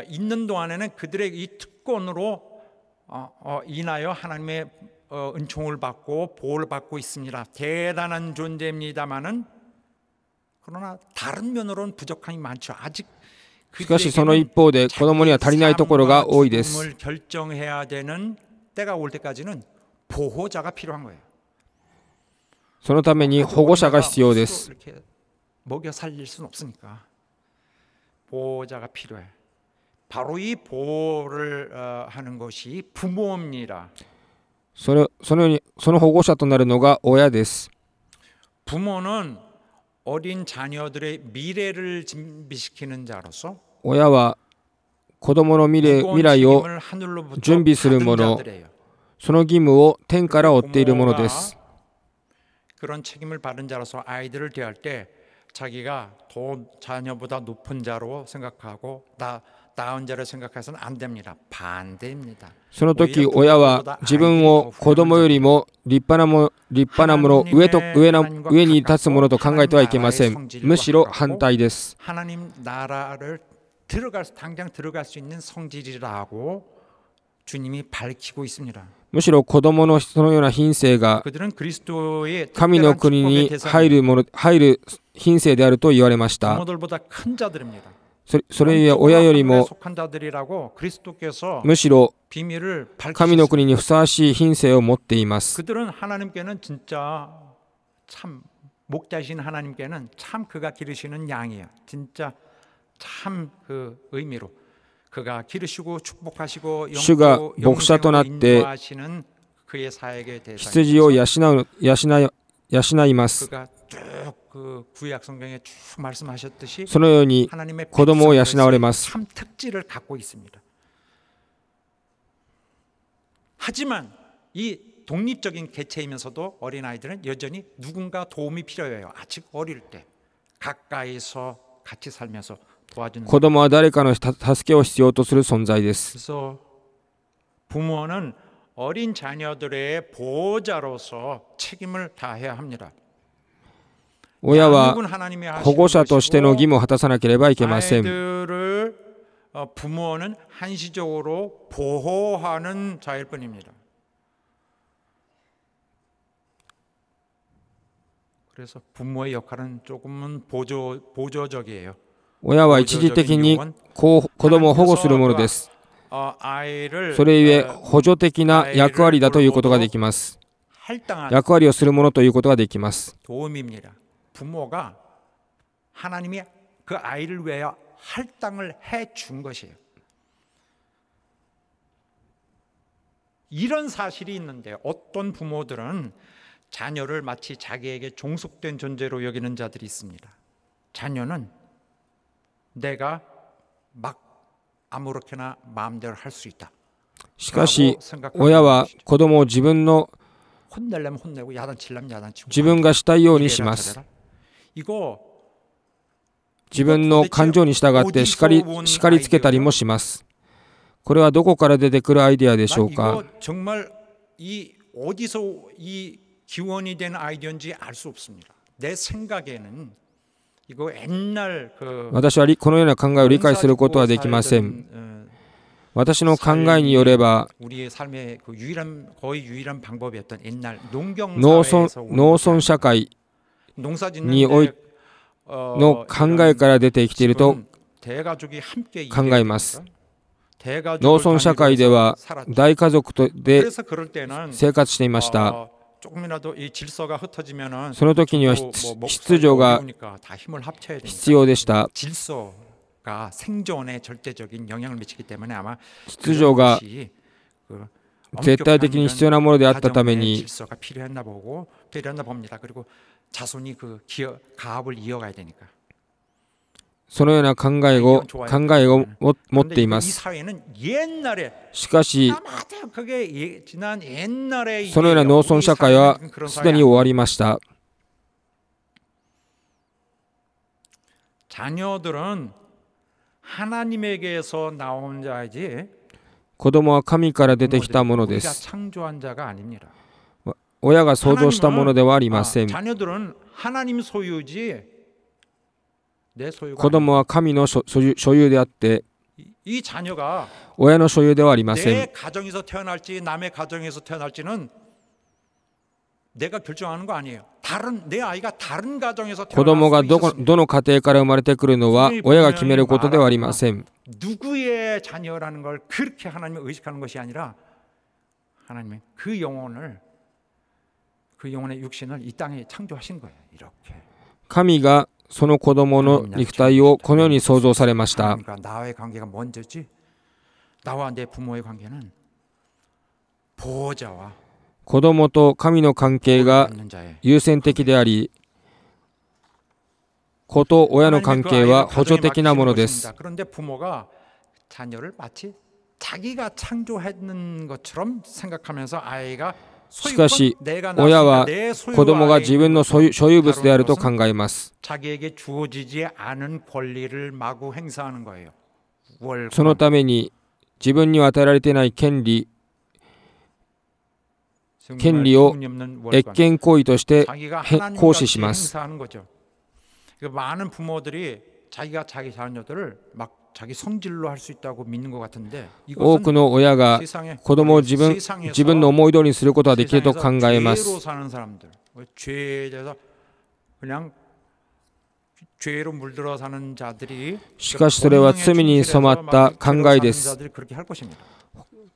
있는 동안에는 그들의 이 특권으로 인하여 하나님의 은총을 받고 보호를 받고 있습니다. 대단한 존재입니다만은 그러나 다른 면으로는 부족함이 많죠. 아직 しかしその一方で子供には足りないところが多いです。 죽음을 결정해야 되는 때가 올 때까지는 보호자가 필요한 거예요. そのために保護者が必要です。 이렇게 먹여 살릴 수는 없으니까 보호자가 필요해. 바로 이 보호를 하는 것이 부모입니다. その保護者となるのが親です。 부모는 어린 자녀들의 미래를 준비시키는 자로서 親は子供の未来を 하늘로부터 準備するもの、 받은 자들이에요. その義務を天から負っているものです。 그런 책임을 받은 자로서 아이들을 대할 때 자기가 더 자녀보다 높은 자로 생각하고 나은 자로 생각해서는 안 됩니다. 반대입니다. その時親は自分を子供よりも立派なもの、上に立つものと考えてはいけません。むしろ反対です。 하나님 나라를 당장 들어갈 수 있는 성질이라고 주님이 밝히고 있습니다. むしろ子供のそのような品性が 그들은 그리스도의 神の国に入る品性であると言われました。 부모들보다 큰 자들입니다. それゆえ親よりも 속한 자들이라고 그리스도께서 むしろ 비밀을 神の 밝히셨습니다. 国にふさわしい品性を持っています。 그들은 하나님께는 진짜 참 목자신 하나님께는 참 그가 기르시는 양이에요. 진짜 참 그 의미로 그가 기르시고 축복하시고 주가 목자となって 인도하시는 그의 사역의 대상. 羊を養います。 그가 쭉 그 구약 성경에 쭉 말씀하셨듯이 そのように 하나님의 子供を養われ 백성으로서의 ます。 참 특질을 갖고 있습니다. 하지만 이 독립적인 개체이면서도 어린아이들은 여전히 누군가 도움이 필요해요. 아직 어릴 때 가까이서 같이 살면서 도와주는 子供は誰かの助けを必要とする存在です。 그래서 부모는 어린 자녀들의 보호자로서 책임을 다해야 합니다. 親は 양육은 하나님이 保護者としての義 하시는 務を果たさなければいけません。 아이들을 부모는 한시적으로 보호하는 자일 뿐입니다. 그래서 부모의 역할은 조금은 보조적이에요. 親は一時的に子供を保護するものです。 それゆえ補助的な役割だということができます。 할당한 役割をするものということができます。 도움입니다. 부모가 하나님이 그 아이를 위하여 할당을 해 준 것이에요. 이런 사실이 있는데 어떤 부모들은 자녀를 마치 자기에게 종속된 존재로 여기는 자들이 있습니다. 자녀는 내가 막 아무렇게나 마음대로 할 수 있다. しかし親は子供を自分 혼내려면 혼내고 야단치려면 야단치고 自分がしたいようにします。 이거 自分の感情に従って叱りつけたりもします。これはどこから出てくるアイデアでしょうか。 이거 정말 이 어디서 이 기원이 된 아이디어인지 알 수 없습니다. 내 생각에는 이거 옛날 그 私はこのような考えを理解することはできません。私の考えによれば 우리의 삶의 그 거의 유일한 방법이었던 옛날 農村社会 においの考えから出てきていると 대가족이 함께 考えます。農村社会では大家族で 그래서 그럴 때는 生活していました。 조금이라도 이 질서가 흩어지면은 その時には秩序が 다 힘을 합쳐야 되니까 必要でした。 질서가 생존에 절대적인 영향을 미치기 때문에 아마 秩序が 그 絶対的に必要なものであったために 질서가 필요했나 봅니다. 그리고 자손이 그 가업을 이어가야 되니까. そのような考えを持っています。しかし、そのような農村社会はすでに終わりました。 자녀들은 하나님에게서 나온 자이지 子供は神から出てきたもので 우리가 す。 창조한 자가 아닙니다. 親が創造したものではありません。 자녀들은 하나님 소유지 내 소유가 子供は神の所有であって、 이 자녀가 親の所有ではありませ 내 ん。 가정에서 태어날지 남의 가정에서 태어날지는 내가 결정하는 거 아니에요. 내 아이가 다른 가정에서 子供が 태어날 수 どの家庭から生まれてくるのは親が決めることではありません。 누구의 자녀라는 걸 그렇게 하나님을 의식하는 것이 아니라 하나님의 그 영혼의 육신을 이 땅에 창조하신 거예요. 이렇게. 神がその子供の肉体をこのように創造されました。 나와의 관계가 먼저지. 나와 내 부모의 관계는 보호자와 子供と神の関係が優先的であり、子と親の関係は補助的なものです。 그런데 부모가 자녀를 마치 자기가 창조했는 것처럼 생각하면서 아이가 しかし、親は子供が自分の所有物であると考えます。 자기에게 주어지지 않은 권리를 마구 행사하는 거예요. そのために自分には与えられていない権利を越権行為として行使します。 많은 부모들이 자기가 자기 자녀들을 막 자기 성질로 할 수 있다고 믿는 것 같은데 多くの親が子供を自分の思い通りにすることができると考えます。 죄로 사는 사람들, 죄에서 그냥 죄로 물들어 사는 자들이 しかしそれは罪に染まった考えです。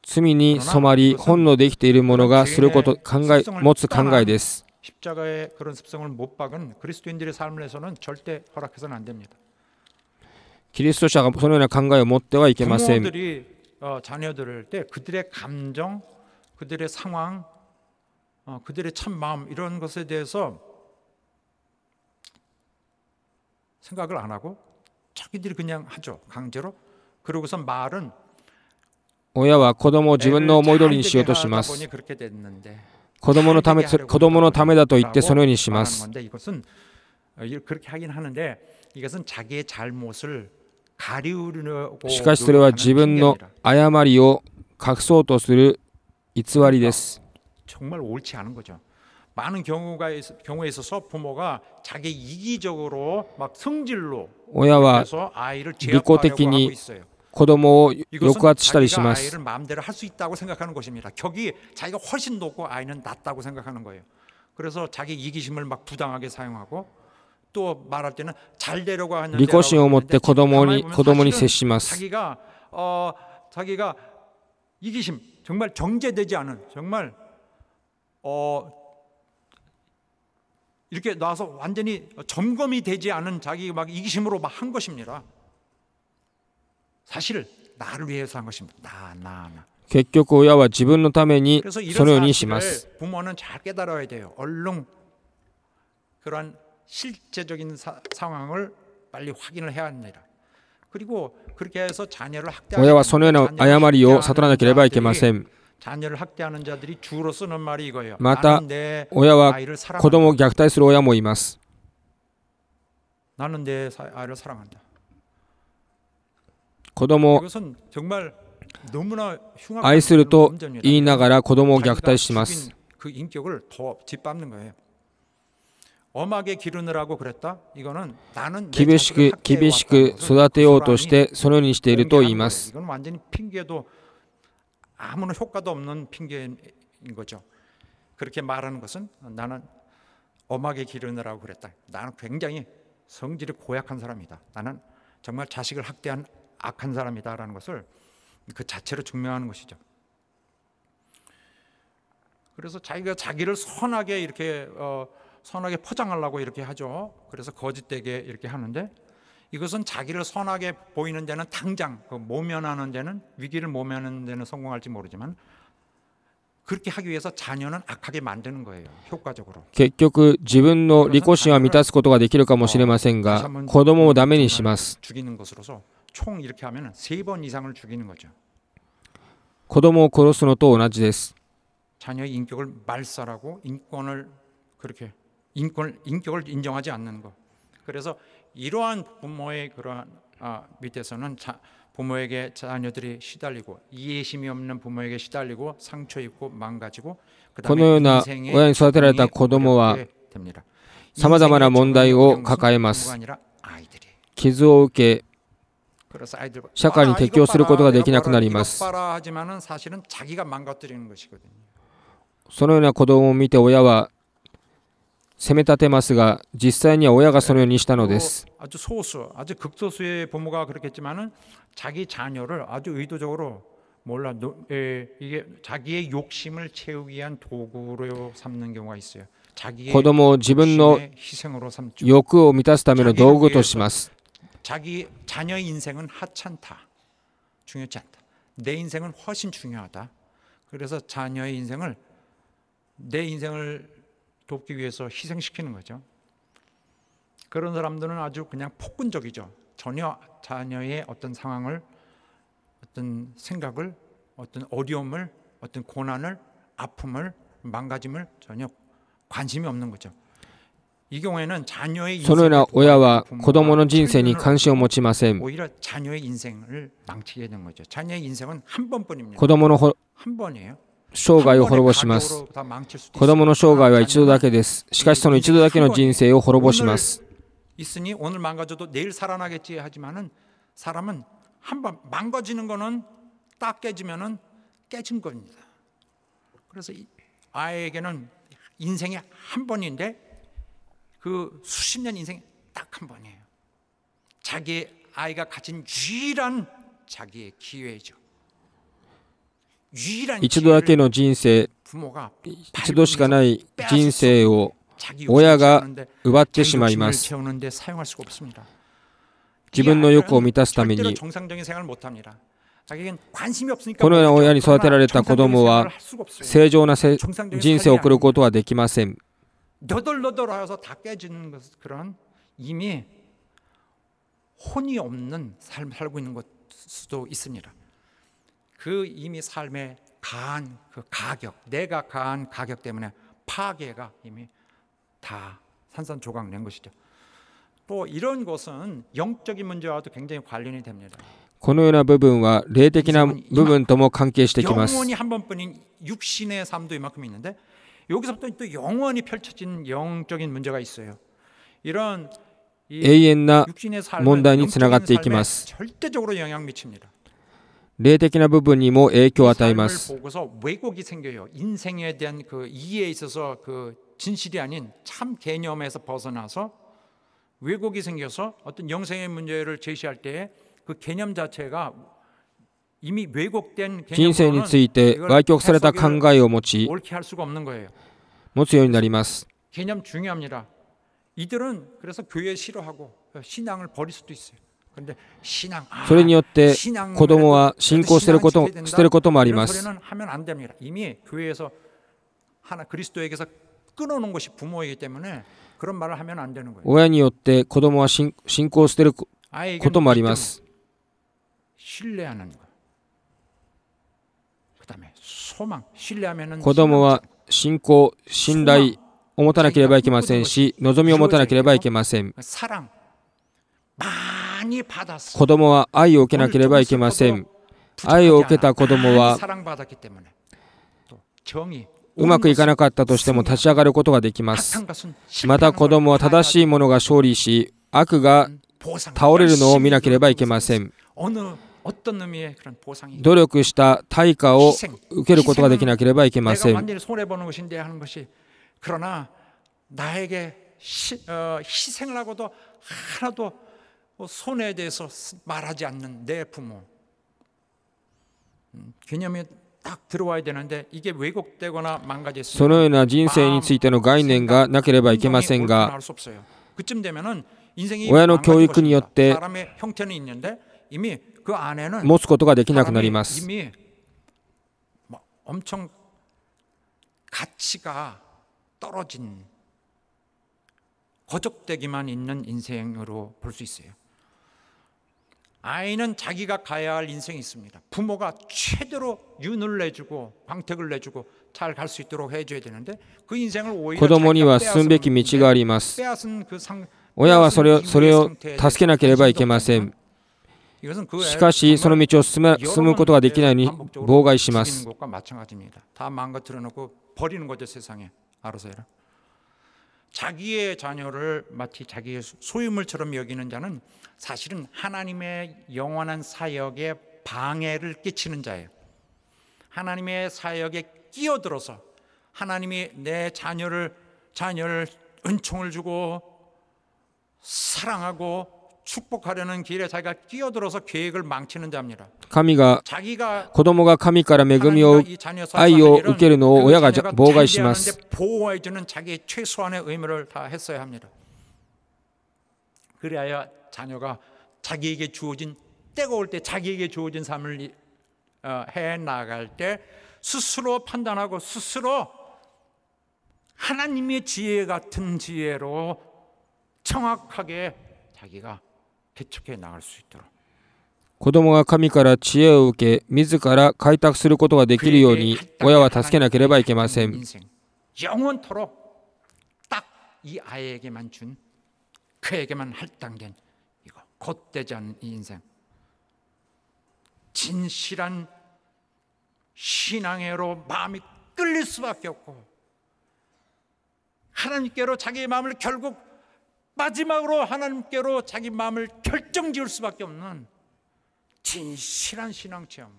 罪に染まり本能で生きている者がすること持つ考えです。 십자가의 그런 습성을 못 박은 그리스도인들의 삶에서는 절대 허락해서는 안 됩니다. キリスト者がそのような考えを持ってはいけません。 부모들이 자녀들을 때 그들의 감정, 그들의 상황, 그들의 참 마음 이런 것에 대해서 생각을 안 하고 자기들이 그냥 하죠. 강제로. 그러고서 말은 親は子供を自分の思い通りにしようとします。 그렇게 됐는데 子供のためだと言ってそのようにします。 이것은 그렇게 하긴 하는데 이것은 자기의 잘못을 가리우려고 しかしそれは自分の誤りを隠そうとする偽りです。 정말 옳지 않은 거죠. 많은 경우에 있어서 부모가 자기 이기적으로 막 성질로 親は 해서 아이를 利己的 제압하려고 に 하고 있어요. 子供を抑圧したりしま 자기가 す。 아이를 마음대로 할 수 있다고 생각하는 것입니다. 격이 자기가 훨씬 높고 아이는 낮다고 생각하는 거예요. 그래서 자기 이기심을 막 부당하게 사용하고 또 말할 때는 잘 되려고 하는 利己心を持って子供に接します。 자기가 이기심 정말 정제되지 않은 정말 이렇게 나와서 완전히 점검이 되지 않은 자기 막 이기심으로 막 한 것입니다. 사실 나를 위해서 한 것입니다. 나. 結局親は自分のために 그래서 そ 이런 のようにします。 사실을 부모는 잘 깨달아야 돼요. 얼른 그런 실제적인 상황을 빨리 확인을 해야 합니다. 그리고 그렇게 해서 자녀를 親はそのような誤りを悟らなければいけません。 자녀를 학대하는 자들이 주로 쓰는 말이 이거예요. また 나는 내 親は 아이를 子供を 사랑한다. 虐待する親もいます。 나는 내 아이를 사랑한다. 子供を 이것은 정말 너무나 흉악한 愛すると 범죄입니다. 言いながら子供を虐待します。 그 인격을 더 짓밟는 거예요. 엄하게 기르느라고 그랬다. 이거는 나는 厳しく育てようとしてそのようにしていると言います。 이건 완전히 핑계도 아무런 효과도 없는 핑계인 거죠. 그렇게 말하는 것은 나는 엄하게 기르느라고 그랬다. 나는 굉장히 성질이 고약한 사람이다. 나는 정말 자식을 학대한 악한 사람이다라는 것을 그 자체로 증명하는 것이죠. 그래서 자기가 자기를 선하게 이렇게 선하게 포장하려고 이렇게 하죠. 그래서 거짓되게 이렇게 하는데, 이것은 자기를 선하게 보이는 데는 당장 모면하는 데는, 위기를 모면하는 데는 성공할지 모르지만 그렇게 하기 위해서 자녀는 악하게 만드는 거예요. 효과적으로. 結局自分の利己心は満たすことができるかもしれませんが、子供をダメにします。 죽이는 것으로서 총 이렇게 하면 3번 이상을 죽이는 거죠. 子供を殺すのと同じです。 자녀의 인격을 말살하고 인격을 인정하지 않는 것. 그래서 이러한 부모의 그러한 밑에서는 부모에게 자녀들이 시달리고, 이해심이 없는 부모에게 시달리고 상처 입고 망가지고, このような親に育てられた子供はさまざまな問題を抱えます。傷を受け、社会に適応することができなくなります。そのような子供を見て親は責め立てますが、実際には親がそのようにしたのです。 아주 극소수의 부모가 그렇겠지만은 자기 자녀를 아주 의도적으로 이게 자기의 욕심을 채우기 위한 도구로 삼는 경우가 있어요. 子供を自分の欲を満たすための道具とします。 자기 자녀의 인생은 하찮다, 중요치 않다. 내 인생은 훨씬 중요하다. 그래서 자녀의 인생을, 내 인생을 돕기 위해서 희생시키는 거죠. 그런 사람들은 아주 그냥 폭군적이죠. 전혀 자녀의 어떤 상황을, 어떤 생각을, 어떤 어려움을, 어떤 고난을, 아픔을, 망가짐을 전혀 관심이 없는 거죠. 이 경우에는 자녀의 そのような親は子供の人生に関心を持ちません。 오히려 자녀의 인생을 망치게 되는 거죠. 자녀의 인생은 한 번뿐입니다. 子供の 한 번이에요. 生涯を滅ぼします。子供の生涯は一度だけです。しかしその一度だけの人生を滅ぼします。 있으니 오늘 망가져도 내일 살아나겠지 하지만은 사람은 한 번 망가지는 거는 딱 깨지면은 깨진 겁니다. 그래서 아이에게는 인생이 한 번인데 그 수십 년 인생이 딱 한 번이에요. 자기 아이가 가진 유일한 자기의 기회죠. 一度だけの人生、一度しかない人生を親が奪ってしまいます。自分の欲を満たすために、このような親に育てられた子供は正常な人生を送ることはできません。 너덜너덜하여서 다 깨지는 그런 이미 혼이 없는 삶을 살고 있는 것 수도 있습니다. 그 이미 삶의 가한 그 가격, 내가 가한 가격 때문에 파괴가 이미 다 산산조각 낸 것이죠. 또 이런 것은 영적인 문제와도 굉장히 관련이 됩니다. このような部分は霊的な部分とも関係してきます。 영원히 한 번뿐인 육신의 삶도 이만큼 있는데 여기서부터 또 영원히 펼쳐진 영적인 문제가 있어요. 이런 永遠な問題につながっていきます。 절대적으로 영향 미칩니다. 霊的な部分にも影響を与えます。 보고서 왜곡이 생겨요. 인생에 대한 그 이해에 있어서 그 진실이 아닌 참 개념에서 벗어나서 왜곡이 생겨서 어떤 영생의 문제를 제시할 때 그 개념 자체가 이미 왜곡된 人生について歪曲された考えを持ち、 옳게 할 수가 없는 거예요. 持つようになります。 개념 중요합니다. 이들은 그래서 교회 싫어하고 신앙을 버릴 수도 있어요. 그런데 신앙 それによって子供は信仰を捨てることもあります。 소리는 하면 안 됩니다. 이미 교회에서 하나 그리스도에게서 끊어놓은 것이 부모이기 때문에 그런 말을 하면 안 되는 거예요. 親によって子供は信仰を捨てることもあります。 신뢰하는 것. 그다음에 소망. 신뢰하면은 子供は信仰、信頼を持たなければいけませんし、望みを持たなければいけません。 사랑. 많이 받았어. 子供は愛を受けなければいけません。愛を受けた子供は 사랑받았기 때문에 또 정의. うまくいかなかったとしても立ち上がることができます。また子供は正しいものが勝利し、悪が倒れるのを見なければいけません。 努力した対価を受けることができなければいけません。 그러나 나에게 희생을 하고도 하나도 손해에 대해서 말하지 않는 내 부모. 개념이 딱 들어와야 되는데 이게 왜곡되거나 そ 망가졌으면 のような人生についての概念がなければいけませんが、 할 수 없어요. 그쯤 되면은 인생이 親の教育によって 사람의 형태는 있는데 이미 그 안에는 持つことができなくなります。 이미 뭐 엄청 가치가 떨어진 거적대기만 있는 인생으로 볼 수 있어요. 아이는 자기가 가야 할 인생이 있습니다. 부모가 최대로 윤을 내주고 광택을 내주고 잘 갈 수 있도록 해줘야 되는데 그 인생을 오히려 子供には進むべき道があります。親はそれを助けなければいけません。しかしその道を進むことができないように妨害します。 다 망가뜨려놓고 버리는 거죠. 세상에 알아서 해라. 자기의 자녀를 마치 자기의 소유물처럼 여기는 자는 사실은 하나님의 영원한 사역에 방해를 끼치는 자예요. 하나님의 사역에 끼어들어서 하나님이 내 자녀를 은총을 주고 사랑하고 축복하려는 길에 자기가 끼어들어서 계획을 망치는 자입니다. 神が子供が神から恵みを愛を受けるのを親が妨害します。 보호해주는 자기의 최소한의 의무를 다 했어야 합니다. 그래야 자녀가 자기에게 주어진 때가 올 때 자기에게 주어진 삶을 해 나갈 때 스스로 판단하고 스스로 하나님의 지혜 같은 지혜로 정확하게 자기가 개척해 나갈 수 있도록 子供が神から知恵を受け、自ら開拓することができるように親は助けなければいけません。 영원토록 딱 이 아이에게만 준 그에게만 할당된 이거 곧되지 않은 이 인생, 진실한 신앙으로 마음이 끌릴 수밖에 없고 하나님께로 자기의 마음을 결국 마지막으로 하나님께로 자기 마음을 결정지을 수밖에 없는 진실한 신앙 체험으로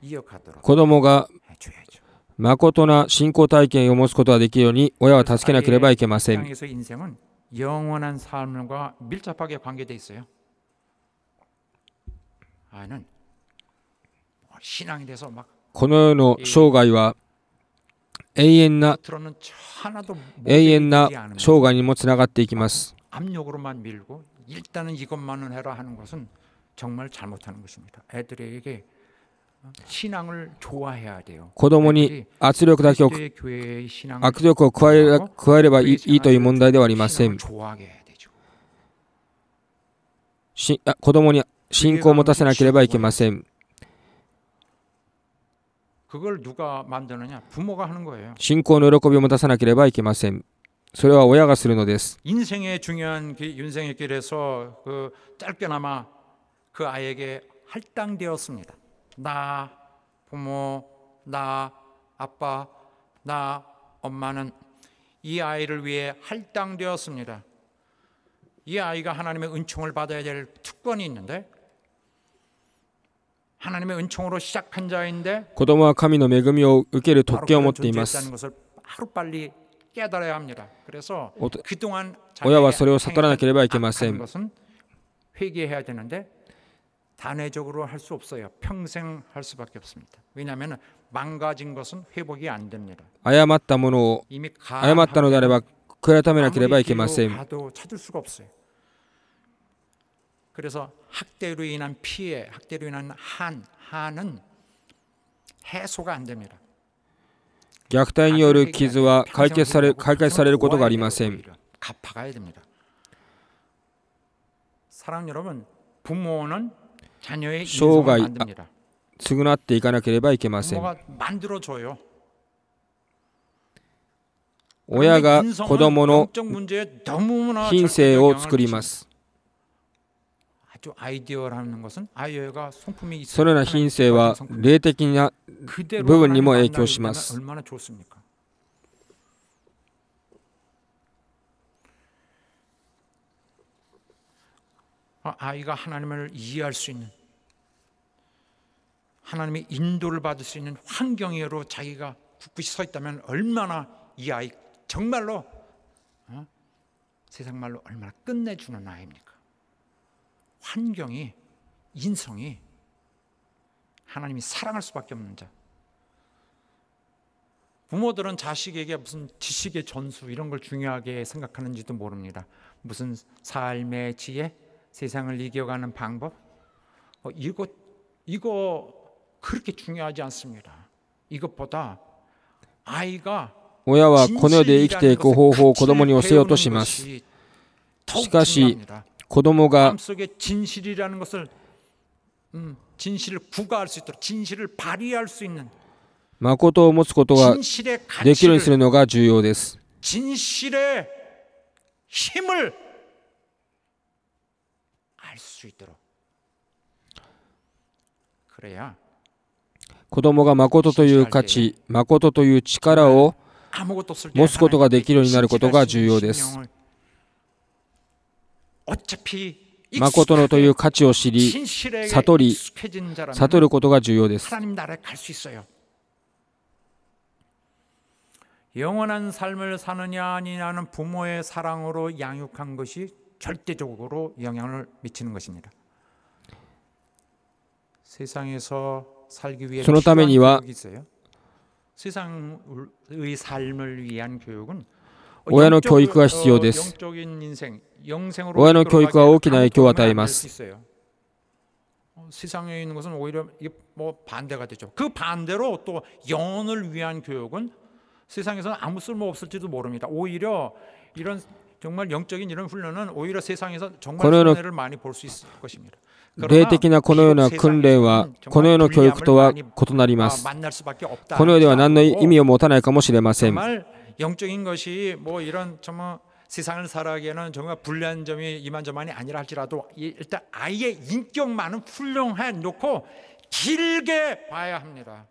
이어가도록 子供が 해줘야죠. 誠な信仰体験を持つことができるように親は助けなければいけません。 땅에서 인생은 영원한 삶과 밀접하게 관계되어 있어요. 아이는 신앙에 대해서 막 この世の生涯は永遠な 들어는 하나도 못 永遠な 이기지 않으면서 生涯にもつながっていきます。 압력으로만 밀고 일단은 이것만은 해라 하는 것은 정말 잘못하는 것입니다. 애들에게 신앙을 좋아해야 돼요. 子供に圧力だけを 그리스도의 교회의 신앙을 圧力を加えればいいという問題ではありません。 신앙을 좋아하게 해야 되죠. 子供に信仰を持たせなければいけません。 그걸 누가 만드느냐? 부모가 하는 거예요. 信仰の喜びを持たせなければいけません。それは親がするのです。 인생의 중요한 인생의 길에서 그 짧게나마 그 아이에게 할당되었습니다. 나 부모, 나 아빠, 나 엄마는 이 아이를 위해 할당되었습니다. 이 아이가 하나님의 은총을 받아야 될 특권이 있는데 하나님의 은총으로 시작한 자인데 子供は神の恵みを受ける特 바로 権を持 그런 っています。 존재였다는 것을 하루빨리 깨달아야 합니다. 그래서 그동안 親はそれを悟らなければいけません。 것은 회개해야 되는데 단회적으로 할 수 없어요. 평생 할 수밖에 없습니다. 왜냐하면 망가진 것은 회복이 안 됩니다. 誤ったものを 이미 誤ったのであれば悔い改めなければいけません。 가도 찾을 수가 없어요. 그래서 학대로 인한 피해, 학대로 인한 한은 해소가 안 됩니다. 虐待による傷は解決されることがありません。 갚아가야 됩니다. 사랑 여러분, 부모는 자녀의 인생을 만듭니다. 償っていかなければいけません。 부모가 만들어줘요. 親が子供の 영적 문제에 너무나 品性を 절대적 作り 영향을 ま 끼칩니다. す。 아주 아이디어라는 것은 아이가 성품이 있어요. そのような品性は霊的な 그대로 部分にも 하나님 影響しま 만나면 す。 얼마나 좋습니까? 아이가 하나님을 이해할 수 있는 하나님의 인도를 받을 수 있는 환경으로 자기가 굳건히 서 있다면 얼마나 이 아이 정말로 세상 말로 얼마나 끝내주는 아이입니까? 환경이 인성이 하나님이 사랑할 수밖에 없는 자. 부모들은 자식에게 무슨 지식의 전수 이런 걸 중요하게 생각하는지도 모릅니다. 무슨 삶의 지혜, 세상을 이겨가는 방법, 이거 그렇게 중요하지 않습니다. 이것보다 아이가 親はこの世で生きていく方法を子供に教えようとします。しかし子供が 마음속에 진실이라는 것을 진실을 구가할 수 있도록 진실을 발휘할 수 있는 誠を持つことが 진실의 できるようにす 가치를 るのが重要です。 진실의 힘을 알 수 있도록 그래야 子供が誠という価値、誠という力を 아무것도 쓸 때 持つことができるようになることが重要です。 어차피 誠のという価値を知り、 진실에게 悟り、 익숙해진 자라면 悟ることが重要です。 하나님 나라에 갈 수 있어요. 영원한 삶을 사느냐 아니냐는 부모의 사랑으로 양육한 것이 절대적으로 영향을 미치는 것입니다. 세상에서 살기 위해 そのためには 필요한 교육이 있어요. 세상의 삶을 위한 교육은 親の教育が必要です。 영적인 인생, 영생으로 親の教育は大きな影響を与えます。 세상에 있는 것은 오히려 뭐 반대가 되죠. 그 반대로 또 영혼을 위한 교육은 세상에서는 아무 쓸모 없을지도 모릅니다. 오히려 이런 정말 영적인 이런 훈련은 오히려 세상에서 정말 손해를 많이 볼 수 있을 것입니다. 霊的なこのような訓練はこの世の教育とは異なります。この世では何の意味を持たないかもしれません。 정말 영적인 것이 뭐 이런 정말 세상을 살아가기에는 정말 불리한 점이 이만저만이 아니라 할지라도 일단 아이의 인격만은 훌륭해 놓고 길게 봐야 합니다.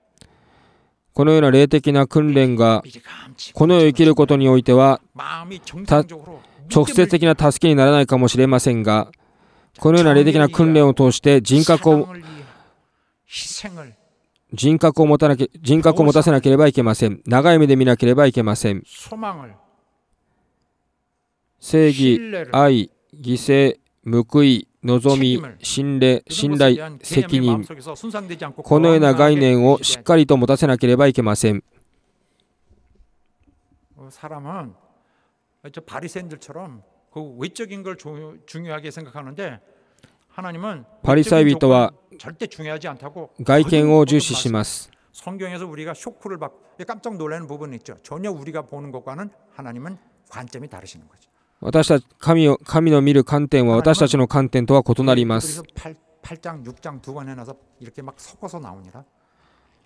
このような霊的な訓練がこの世を生きることにおいては直接的な助けにならないかもしれませんが、このような霊的な訓練を通して人格を持たせなければいけません。長い目で見なければいけません。正義、愛、犠牲、報い、望み、信頼、責任、このような概念をしっかりと持たせなければいけません。 사람은 저 바리새인들처럼 그 외적인 걸 중요하게 생각하는데 하나님은 パリサイ人は 절대 중요하지 않다고 外見を重視します。 성경에서 우리가 쇼크를 받고 깜짝 놀라는 부분이 있죠. 전혀 우리가 보는 것과는 하나님은 관점이 다르시는 거죠. 私たち神の見る観点は私たちの観点とは異なります。 8장, 6장 두 번 해놔서 이렇게 막 섞어서 나오니라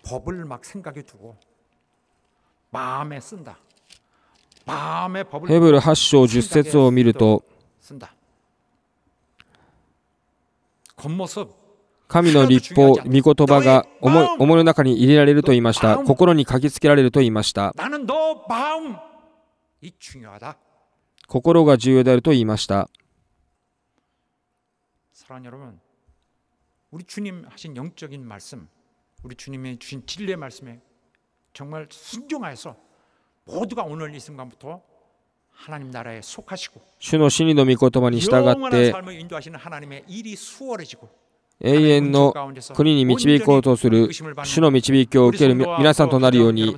법을 막 생각에 두고 마음에 쓴다. ヘブル8章10節を見ると、神の律法、御言葉が思いの中に入れられると言いました。心に書きつけられると言いました。心が重要であると言いました。 사랑하는 여러분, 우리 주님 하신 영적인 말씀, 우리 주님의 주신 진리의 말씀에 정말 순종하여서 모두가 오늘 이 순간부터 하나님 나라에 속하시고 主の真理の御言葉に従って 삶을 인도하시는 하나님의 일이 수월해지고 永遠の国に導こうとする主の導きを受ける皆さんとなるように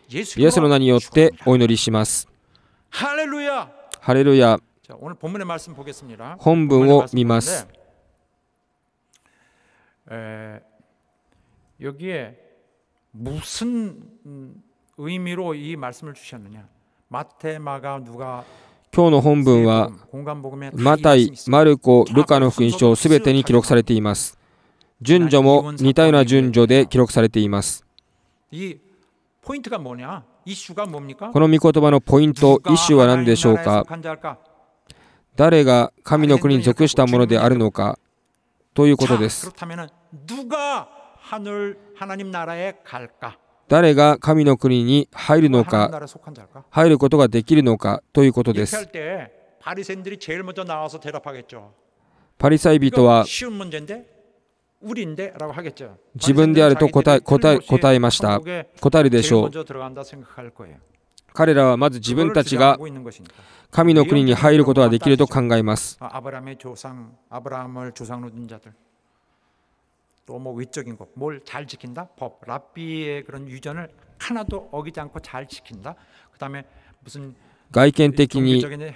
イエスの名によってお祈りします。 할렐루야. ハレルヤ。 자, 오늘 본문의 말씀 보겠습니다. 本文を見ます。 여기에 무슨 의미로 이 말씀을 주셨느냐? 마태, 마가, 누가 今日の本文はマタイ、マルコ、ルカの福音書すべてに記録されています。順序も似たような順序で記録されています。 이 포인트가 뭐냐? 이슈가 뭡니까? この御言葉のポイント、イシュは何でしょうか。誰が神の国に属したものであるのかということです。 그렇다면 누가 하나님 나라에 갈까? 誰が神の国に入るのか、入ることができるのかということです。 바리새인들이 제일 먼저 나와서 대답하겠죠. パリサイ人は 쉬운 문제인데 우리인데라고 하겠죠. 自分であると答えました。答えるでしょう。彼らはまず自分たちが神の国に入ることができると考えます。 아브라함의 조상, 아브라함을 조상으로 둔 자들. 또 뭐 외적인 것, 뭘 잘 지킨다? 법, 랍비의 그런 유전을 하나도 어기지 않고 잘 지킨다. 그다음에 무슨 外見的に 종교적인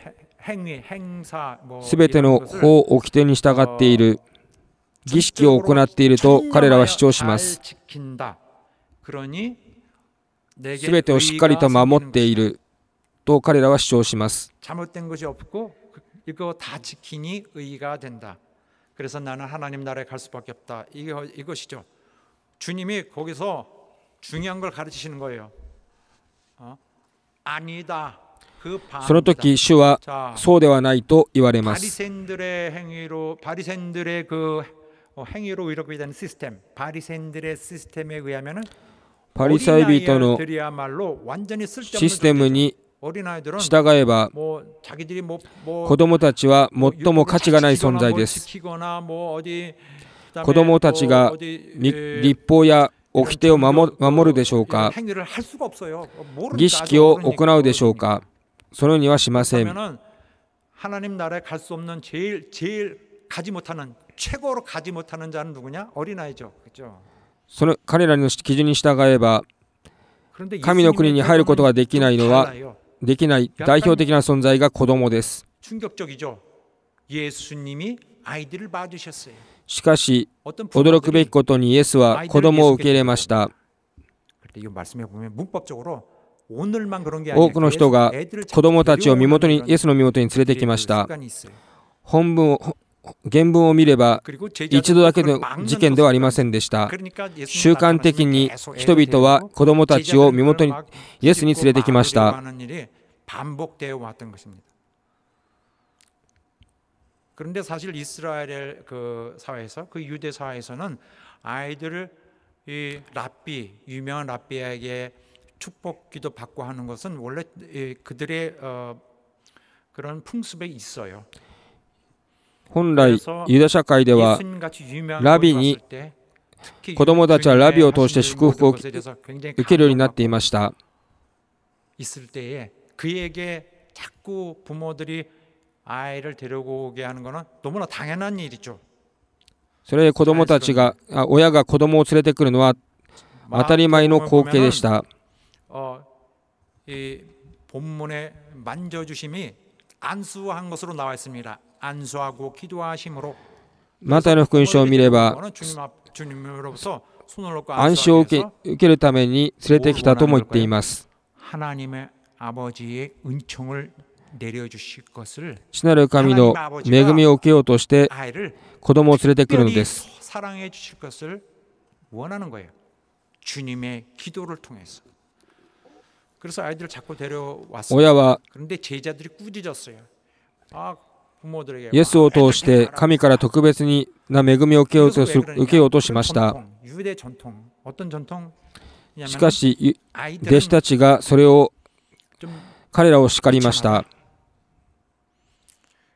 행위, 행사, 뭐 すべての 이런 것을 法掟に従っている儀式を行っていると彼らは主張します。 그러니 すべてをしっかりと守っていると彼らは主張します。 잘못된 것이 없고 이거 다 지키니 의가 된다. 그래서 나는 하나님 나라에 갈 수밖에 없다. 이것이죠. 주님이 거기서 중요한 걸 가르치시는 거예요. 아니다. その時主はそうではないと言われます。 바리새인들의 그 행위로 이렇게 된 시스템, 바리새인들의 시스템에 의하면은 パリサイ人の 어린아이들이야말로 완전히 シ 쓸데없는 ステムに 어린아이들은 従えば 뭐 자기들이 뭐 子供たちは最も価値がない存在です。子供たちが律法や掟を守るでしょうか。儀式を行うでしょうか。そのようにはしません。 하나님 나라에 갈 수 없는 제일 가지 못하는 최고로 가지 못하는 자는 누구냐? 어린아이죠. 그렇죠? その彼らの基準に従えば神の国に入ることができないのはできない代表的な存在が子供です。 충격적이죠. 예수님이 아이들을 봐주셨어요. しかし驚くべきことにイエスは子供を受け入れました。 이 말씀에 보면 문법적으로 오늘만 그런 게 多くの人が子供たちを身元にイエスの身元に連れてきました。原文を見れば一度だけの事件ではありませんでした。習慣的に人々は子供たちを身元にイエスに連れてきました。 그런데 사실 이스라엘 그 사회에서 그 유대 사회에서는 아이들을 이 랍비 유명한 랍비에게 축복기도 받고 하는 것은 원래 그들의 그런 풍습에 있어요. 本来ユダ社会ではラビに子供たちはラビを通して祝福を受けるようになっていました。 있을 때에 그에게 자꾸 부모들이 아이를 데리고 오게 하는 것은 너무나 당연한 일이죠. それで子供たちが親が子供を連れてくるのは当たり前の光景でした。 이 본문의 만져주심이 안수한 것으로 나와 있습니다. 안수하고 기도하심으로 マタイの福音書を見れば安心を受けるために連れてきたとも言っています。 하나님의 아버지의 은총을 내려주실 것을 主なる神の恵みを受けようとして子供を連れてくるのです。 사랑해 주실 것을 원하는 거예요. 주님의 기도를 통해서. 그래서 아이들을 자꾸 데려왔어요. 親は 그런데 제자들이 꾸짖었어요. 부모들에게 イエスを通して神から特別な恵みを受けようとしました。 유대 전통, 어떤 전통? しかし弟子たちがそれを彼らを叱りました。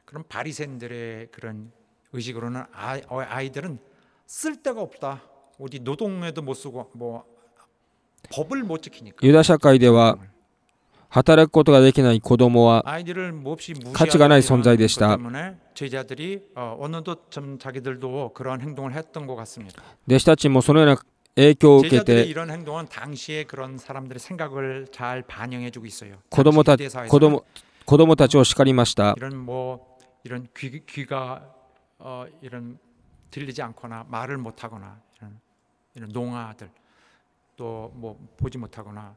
그런 바리새인들의 그런 의식으로는 아이들은 쓸데가 없다. 어디 노동에도 못 쓰고 뭐 법을 못 지키니까. ユダ社会では働くことができない子供は価値がない存在でした。 제자들이 어느덧 좀 자기들도 그런 행동을 했던 것 같습니다. 弟子たちもそのような影響を受けて 이런 행동은 당시에 그런 사람들의 생각을 잘 반영해주고 있어요. 子供たちを叱りました。 이런 귀가 이런 들리지 않거나 말을 못하거나 이런 농아들 또 뭐 보지 못하거나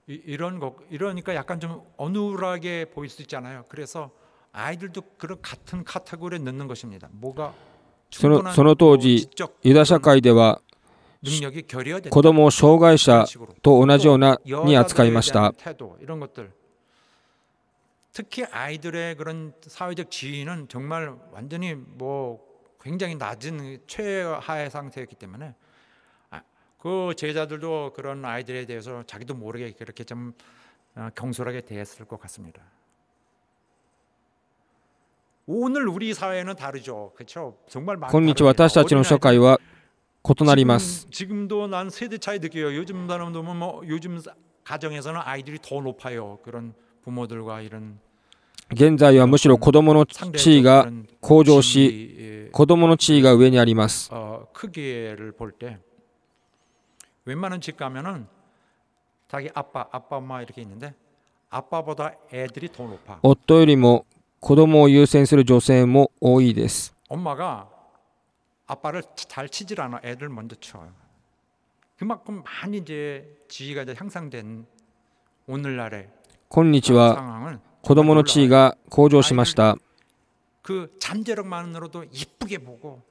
이런 거 이러니까 약간 좀 어눌하게 보일 수 있잖아요. 그래서 아이들도 그런 같은 카테고리에 넣는 것입니다. 뭐가 その当時ユダ社会では子供を障害者と同じように扱いました。 특히 아이들의 그런 사회적 지위는 정말 완전히 뭐 굉장히 낮은 최하의 상태였기 때문에 그 제자들도 그런 아이들에 대해서 자기도 모르게 그렇게 좀 경솔하게 대했을 것 같습니다. 오늘 우리 사회는 다르죠, 그렇죠? 정말 많이 다릅니다. 今日私たちの社会は異なります。 지금도 난 세대 차이 느껴요. 요즘 사람도 뭐 요즘 가정에서는 아이들이 더 높아요. 그런 부모들과 이런 現在はむしろ子供の地位が向上し、子供の地位が上にあります。 크기를 볼 때 웬만한 집 가면은 자기 아빠, 엄마 이렇게 있는데 아빠보다 애들이 더 높아. 夫よりも子供を優先する女性も多いです。 엄마가 아빠를 잘 치질 않아. 애들 먼저 쳐요. 그만큼 많이 이제 지위가 이제 향상된 오늘날의 今日は 상황은 子供の地位が向上しました。 그 잠재력만으로도 이쁘게 보고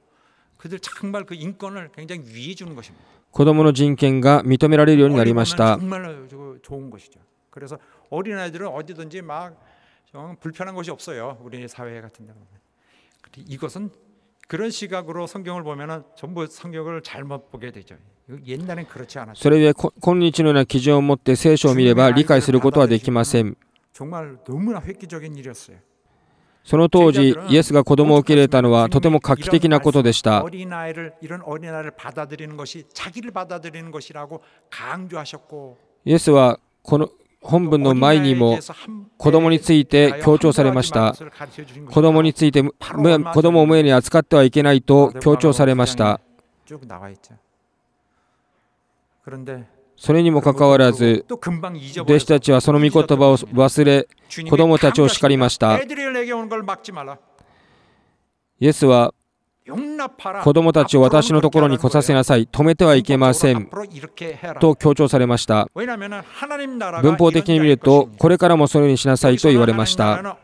그들 정말 그 인권을 굉장히 위해 주는 것입니다. 子供の人権が認められるようになりました。 정말 좋은 것이죠. 그래서 어린아이들은 어디든지 막 불편한 것이 없어요. 우리 사회 같은 데 보면. 이것은 그런 시각으로 성경을 보면은 전부 성경을 잘못 보게 되죠. 옛날엔 그렇지 않았어요. それで今日のような基準を持って聖書を見れば理解することはできません。 정말 너무나 획기적인 일이었어요. その当時イエスが子供を受け入れたのはとても画期的なことでした。 이런 어린아이를 받아들이는 것이 자기를 받아들이는 것이라고 강조하셨고 イエスはこの本文の前にも子供について強調されました。子供について子供を無縁に扱ってはいけないと強調されました。 それにもかかわらず弟子たちはその御言葉を忘れ子供たちを叱りました。イエスは子供たちを私のところに来させなさい、止めてはいけませんと強調されました。文法的に見るとこれからもそのようにしなさいと言われました。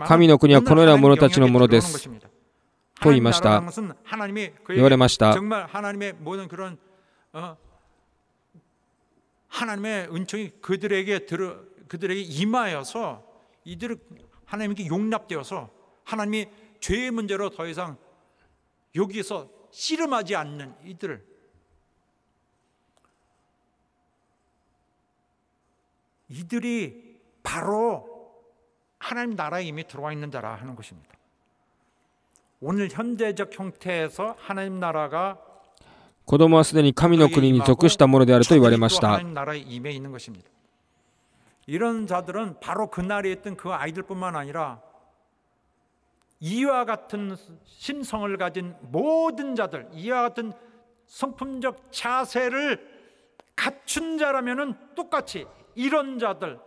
神の国はこのような者たちのものですと言いました。言われました。 하나님의 은총이 그들에게 임하여서 이들을 하나님께 용납되어서 하나님이 죄의 문제로 더 이상 여기서 씨름하지 않는 이들이 바로 하나님 나라에 이미 들어와 있는 자라 하는 것입니다. 오늘 현대적 형태에서 하나님 나라가 子供はすでに神の国に属したものであると言われました。 이런 자들은 바로 그 날에 있던 그 아이들뿐만 아니라 이와 같은 심성을 가진 모든 자들, 이와 같은 성품적 자세를 갖춘 자라면은 똑같이 이런 자들,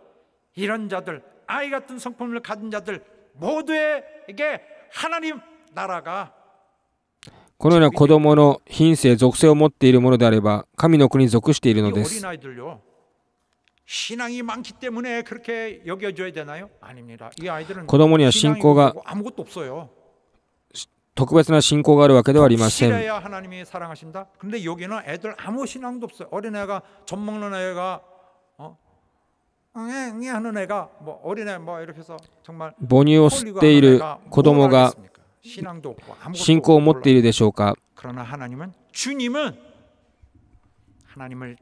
아이 같은 성품을 가진 자들 모두에게 하나님 나라가 このような子供の品性、属性を持っているものであれば神の国に属しているのです。 신앙이 많기 때문에 그렇게 여겨줘야 되나요? 아닙니다. 이 아이들은 子供には信仰が 아무것도 없어요. 特別な信仰があるわけではありません。 확실해야 하나님이 사랑하신다. 근데 여기는 애들 아무 신앙도 없어요. 어린애가 젖 먹는 애가 하는 애가 뭐 어린애 뭐 이렇게 해서 정말 母乳を吸っている子供が信仰を持っているでしょうか。 그러나 하나님은 주님은 하나님을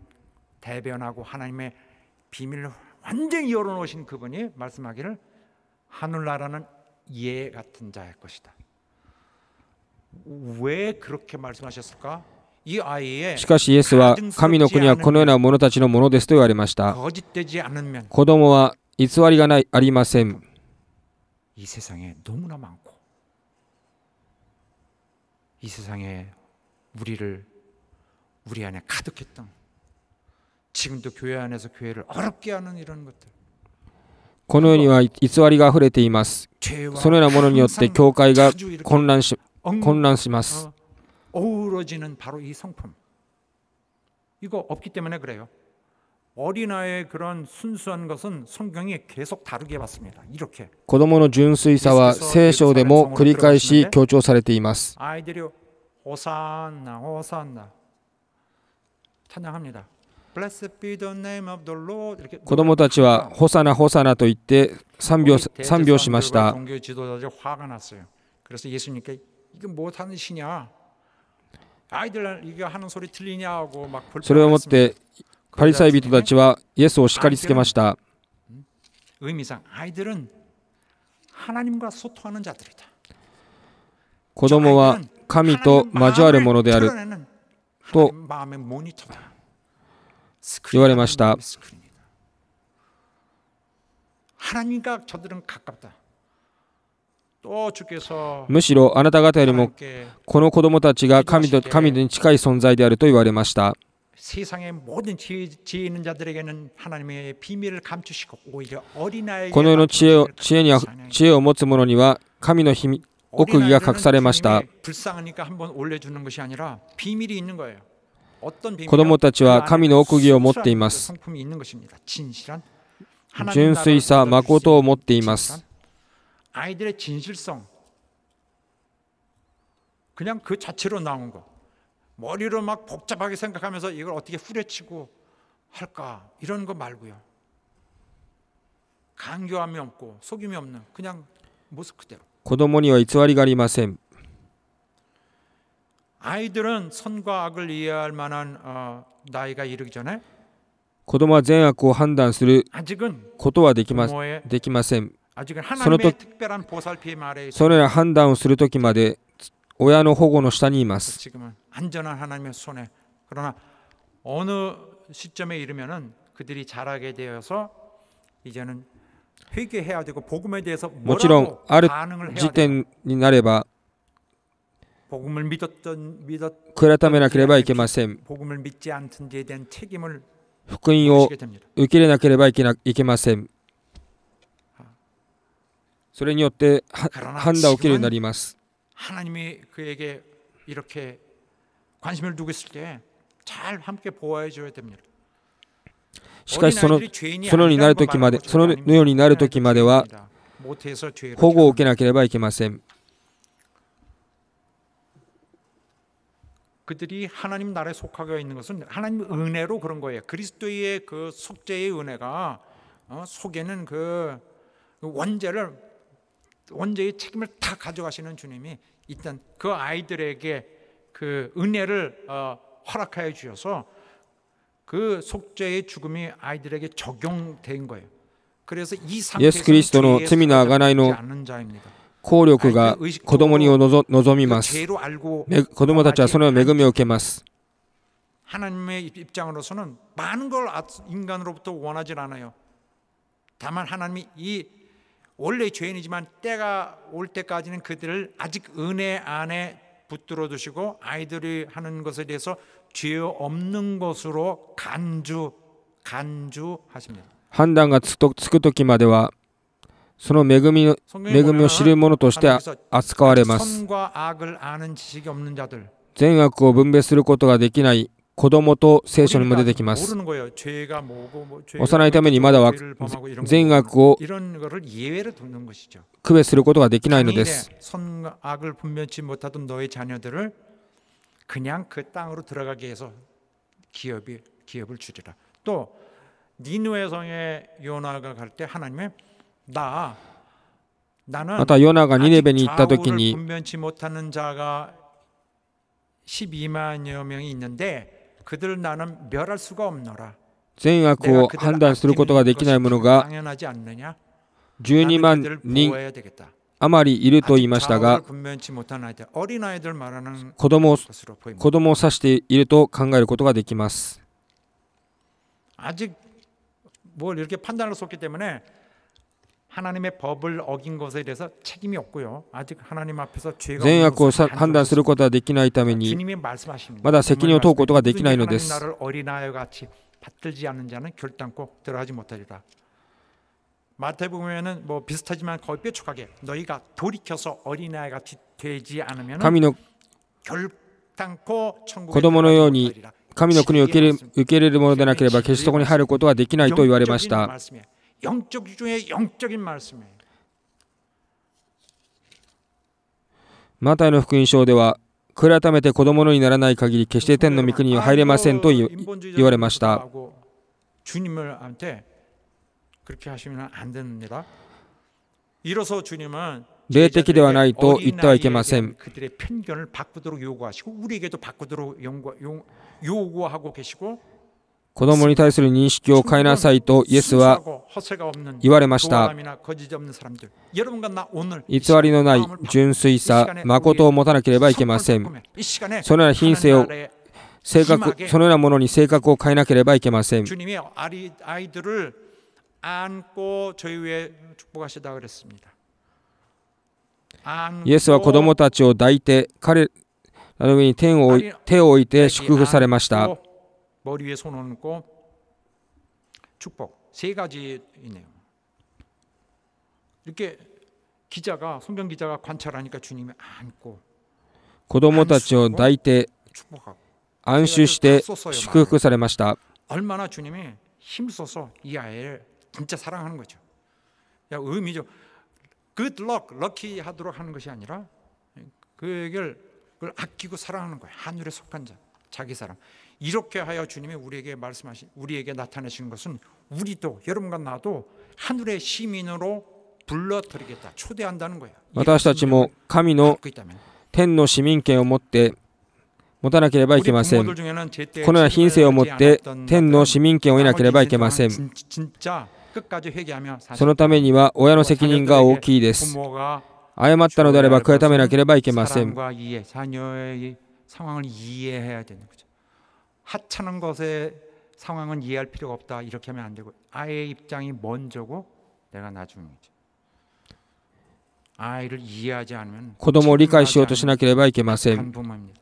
대변하고 하나님의 비밀을 완전히 열어놓으신 그분이 말씀하기를 하늘나라는 얘 같은 자일 것이다. 왜 그렇게 말씀하셨을까? 이 아이의 しかしイエスは神の国はこのような者たちのものですと言われました。 거짓되지 않으면 子供は偽りがありません。 이 세상에 너무나 많고 이 세상에 우리 안에 가득했던 지금도 교회 안에서 교회를 어렵게 하는 이런 것들. この世には偽りがあふれています。そのようなものによって教会が混乱します。 어우러지는 바로 이 성품. 이거 없기 때문에 그래요. 어린아이의 그런 순수한 것은 성경이 계속 다루게 봤습니다. 이렇게. 子供の純粋さは聖書でも繰り返し強調されています。 아이들이 호산나 호산나 찬양합니다. Blessed be the name of the Lord. 子供たちはホサナホサナと言って賛美をしました。 종교 지도자들 화가 났어요. 그래서 예수님께 이게 뭐 하는 시냐? 아이들 이게 하는 소리 틀리냐 하고 막 それをもってパリサイ人たちはイエスを叱りつけました。 의미상 아이들은 하나님과 소통하는 자들이다. 子供は神と交わるものであると言われました。 하나님과 저들은 가깝다. 또 주께서 むしろあなた方よりも 하나님께 この子供たちが神に近い存在であると言われました。 세상의 모든 지혜 있는 자들에게는 하나님의 비밀을 감추시고 오히려 어린아이에게 この世の知恵を持つ者には神の奥義が隠されました。 불쌍하니까 한번 올려주는 것이 아니라 비밀이 있는 거예요. 어떤 비밀이요? 子供たちは神の奥義を持っています。 성품이 있는 것입니다. 진실한 純粋さ、誠を持っています。 아이들의 진실성, 그냥 그 자체로 나온 거. 머리로 막 복잡하게 생각하면서 이걸 어떻게 후려치고 할까 이런 거 말고요. 강교함이 없고 속임이 없는 그냥 모습 그대로. 子供には偽りがありません。 아이들은 선과 악을 이해할 만한 나이가 이르기 전에 子供は善悪を判断する 아직은 ことはできません。 아직은 하나님의 특별한 보살핌 아래에 そのような判断をするときまで親の保護の下にいます。 지금은 안전한 하나님의 손에. 그러나 어느 시점에 이르면은 그들이 자라게 되어서 이제는 회개해야 되고 복음에 대해서 もちろん 뭐라고 ある 반응을 時 해야 돼요. 点になれば 복음을 믿 悔めなければいけません。 복음을 믿지 않던 데에 대한 책임을 福音を 지게 됩니다. 受け入れなければいけません。それによって判断を受けるようになります。 하나님이 그에게 이렇게 관심을 두고 있을 때 잘 함께 보호해 줘야 됩니다. しかしそのようになるときまでは保護を受けなければいけません。 그들이 하나님 나라에 속하게 있는 것은 하나님 은혜로 그런 거예요. 그리스도의 그 속죄의 은혜가 속에는 그 원죄의 책임을 다 가져가시는 주님이 일단 그 아이들에게 그 은혜를 허락하여 주셔서 그 속죄의 죽음이 아이들에게 적용된 거예요. 그래서 이 상태에서 죄의 않는 자입니다. 効力が子供に望みます。子供たちはその恵みを受けます。 하나님의 입장으로서는 많은 걸 인간으로부터 원하지 않아요. 다만 하나님이 이 원래 죄인이지만 때가 올 때까지는 그들을 아직 은혜 안에 붙들어 두시고 아이들이 하는 것에 대해서 죄 없는 것으로 간주하십니다. 判断がつくときまではその恵みを知る者として扱われます。善悪を分別することができない子供と聖書にも出てきます。幼いためにまだは善悪を区別することができないのです。 선악을 분별치 못하던 너의 자녀들을 그냥 그 땅으로 들어가게 해서 기업을 주리라. 또 니느웨 성에 요나가 갈 때 하나님의 나는 またヨナがニネベに行った時に 분별치 못하는 자가 12만여 명이 있는데 그들 나는 멸할 수가 없노라. 善悪を判断することができない者が12万人余りいると言いましたが、子供を指していると考えることができます。 아직 뭘 이렇게 판단할 수 없기 때문에 하나님의 법을 어긴 것에 대해서 책임이 없고요. 아직 하나님 앞에서 죄가 善悪を判断することができないために 주님이 말씀하십니다. まだ責任を問うことができないのです。 나를 어린아이와 같이 받들지 않는 자는 결단코 들어가지 못하리라. 마태복음에는 뭐 비슷하지만 거의 뾰족하게 너희가 돌이켜서 어린아이 같이 되지 않으면 神の 결단코 천국에 子供のように 들어가지 못하리라. 神の国を受け入れるものでなければ決してそこに入ることはできないと言われました。 영적 중에 영적인 말씀이에요. マタイの福音書では悔い改めて子供のにならない限り決して天の御国には入れませんと言われました。 주님한테 그렇게 하시면 안 됩니다. 이로써 주님은 霊的ではないと言ってはいけません。 그들의 편견을 바꾸도록 요구하시고 우리에게도 바꾸도록 요구하고 계시고 子供に対する認識を変えなさいとイエスは言われました。偽りのない純粋さ、誠を持たなければいけません。そのような品性をそのようなものに性格を変えなければいけません。 안고 저희 위에 축복하시다 그랬습니다. イエスは子供たちを抱いて彼らの上に手を置いて祝福されました。 머리 위에 손 얹고 축복. 세 가지이네요. 이렇게 성경 기자가 관찰하니까 주님이 안고 子供たちを抱いて 축복하고 安心して祝福されました。 얼마나 주님이 힘써서 이 아이를 진짜 사랑하는 거죠. 야, 의미죠. Good luck, lucky 하도록 하는 것이 아니라 그걸 아끼고 사랑하는 거예요. 하늘에 속한 자, 자기 사람. 이렇게 하여 주님이 우리에게 나타내신 것은 우리도 여러분과 나도 하늘의 시민으로 불러드리겠다, 초대한다는 거예요. 私たちも神の天の市民権を持って持たなければいけません。このような品性を持って天の市民権を得なければいけません。そのためには親の責任が大きいです。誤ったのであれば悔い改めなければいけません。 자녀의 상황을 이해해야 되는 거죠. 하찮은 것의 상황은 이해할 필요가 없다. 이렇게 하면 안 되고 아이의 입장이 먼저고 내가 나중이죠. 아이를 이해하지 않으면 子供を理解しようとしなければいけません。 부모입니다.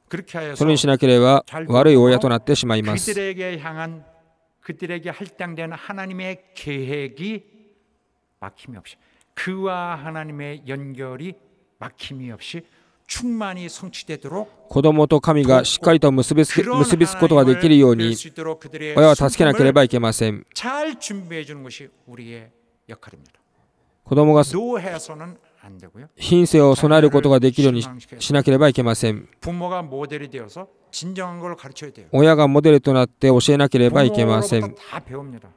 그렇게 해서 それにしなければ悪い親となってしまいます。 그들에게 할당된 하나님의 계획이 막힘이 없이 그와 하나님의 연결이 막힘이 없이 충만히 성취되도록 子供と神がしっかりと結びつくことができるように親は助けなければいけません。 잘 준비해 주는 것이 우리의 역할입니다. 子供が 노해서는 안 되고요. 品性を備えることができるようにしなければいけません。 부모가 모델이 되어서 진정한 걸 가르쳐야 돼요. 親がモデルとなって教えなければいけません。 다 배웁니다.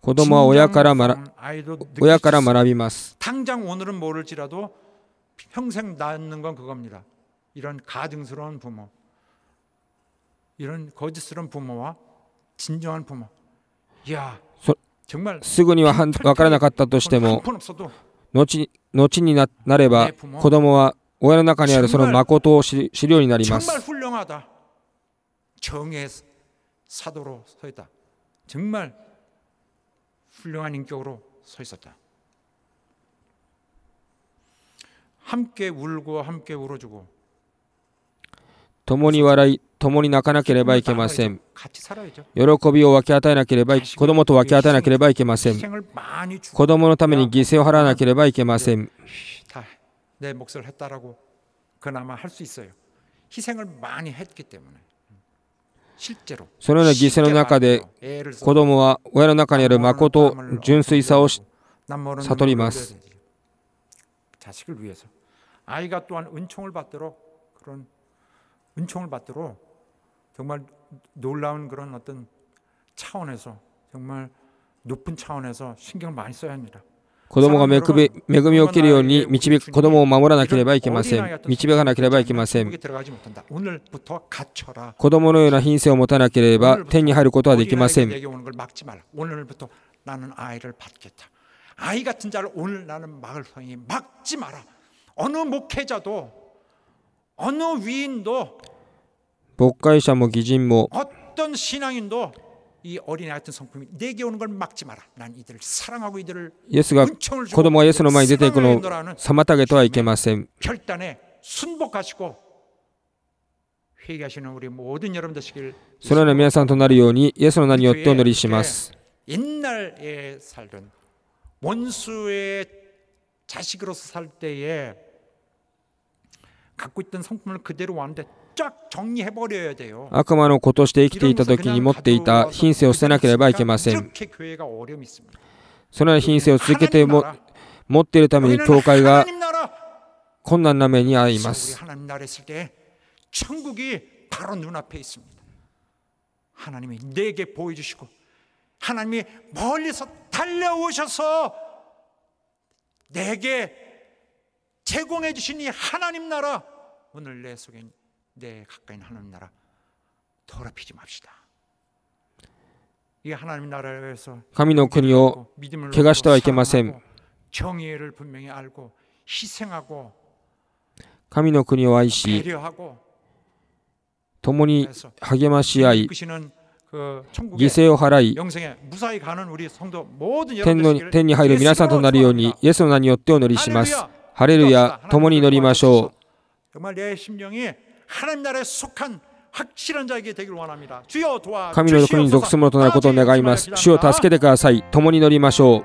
子供は親から学びます。 당장 오늘은 모를지라도 평생 낳는 건 그겁니다. 이런 가증스러운 부모, 이런 거짓스러운 부모와 진정한 부모. 야, 정말 すぐには分からなかったとしても 後になれば子供は親の中にあるその誠を知るようになります。 정말 훌륭하다. 정의 사도로 서 있다. 정말 훌륭한 인격으로 서 있었다. 함께 울고 함께 울어주고 共に笑い共に泣かなければいけません。 같이 살아야죠. 喜びを分け与えなければ子供と分け与えなければいけません。 희생을 많이 주고 子供のために犠牲を払わなければいけません。 다 내 몫을 했다라고 그나마 할 수 있어요. 희생을 많이 했기 때문에 실제로 そのような犠牲の中で子供は親の中にある誠純粋さを悟ります。 자식을 위해서 아이가 또한 은총을 받도록 그런 은총을 받도록 정말 놀라운 그런 어떤 차원에서 정말 높은 차원에서 신경을 많이 써야 합니다. 子供が恵みを受けるように子供を守らなければいけません。導かなければいけません。子供のような品性を持たなければ天に入ることはできません。 오늘부터 나는 아이를 받겠다. 아이 같은 자를 오늘 나는 막을 성이 막지 마라. 어느 목회자도 어느 위인도 牧会者も義人も 어떤 신앙인도 이 어린애 같은 성품이 내게 오는 걸 막지 마라. 난 이들을 사랑하고 이들을 イエスが子供がイエスの前に出ていくのを妨げてはいけません。 결단에 순복하시고 회개하시는 우리 모든 여러분 되시길 そのような皆さんとなるようにイエスの名によってお祈りします。 옛날에 살던 원수의 자식으로서 살 때에 갖고 있던 성품을 그대로 왔는데 쫙 정리해버려야 돼요. 悪魔の子として生きていた時に持っていた品性を捨てなければいけません。 이렇게 교회가 어려움이 있습니다. そのような品性を続けて持っているために教会が困難な目に遭いま 우리 す。 하나님 나라에 있을 때 천국이 바로 눈앞에 있습니다. 하나님이 내게 보여주시고 하나님이 멀리서 달려오셔서 내게 제공해 주신 이 하나님 나라 오늘 내 속에 내 가까이 있는 하나님 나라 더럽히지 맙시다. 이 하나님 나라에서 神の国を汚してはいけません。 정의를 분명히 알고 희생하고 神の国を愛し 배려하고 共に励まし合い 이끄시는 그 犠 천국에 牲を払い 영생에 무사히 가는 우리 성도 모든 天 여러분들 天に入る皆さんとなるようにイエスの名によってお祈りします。ハレルヤ、共に祈りましょう。 정말 내 심령이 하나님 나라에 속한 확실한 자에게 되길 원합니다. 주여 도와 神の国に属するものとなることを願います。主を助けてください。共に祈りましょう。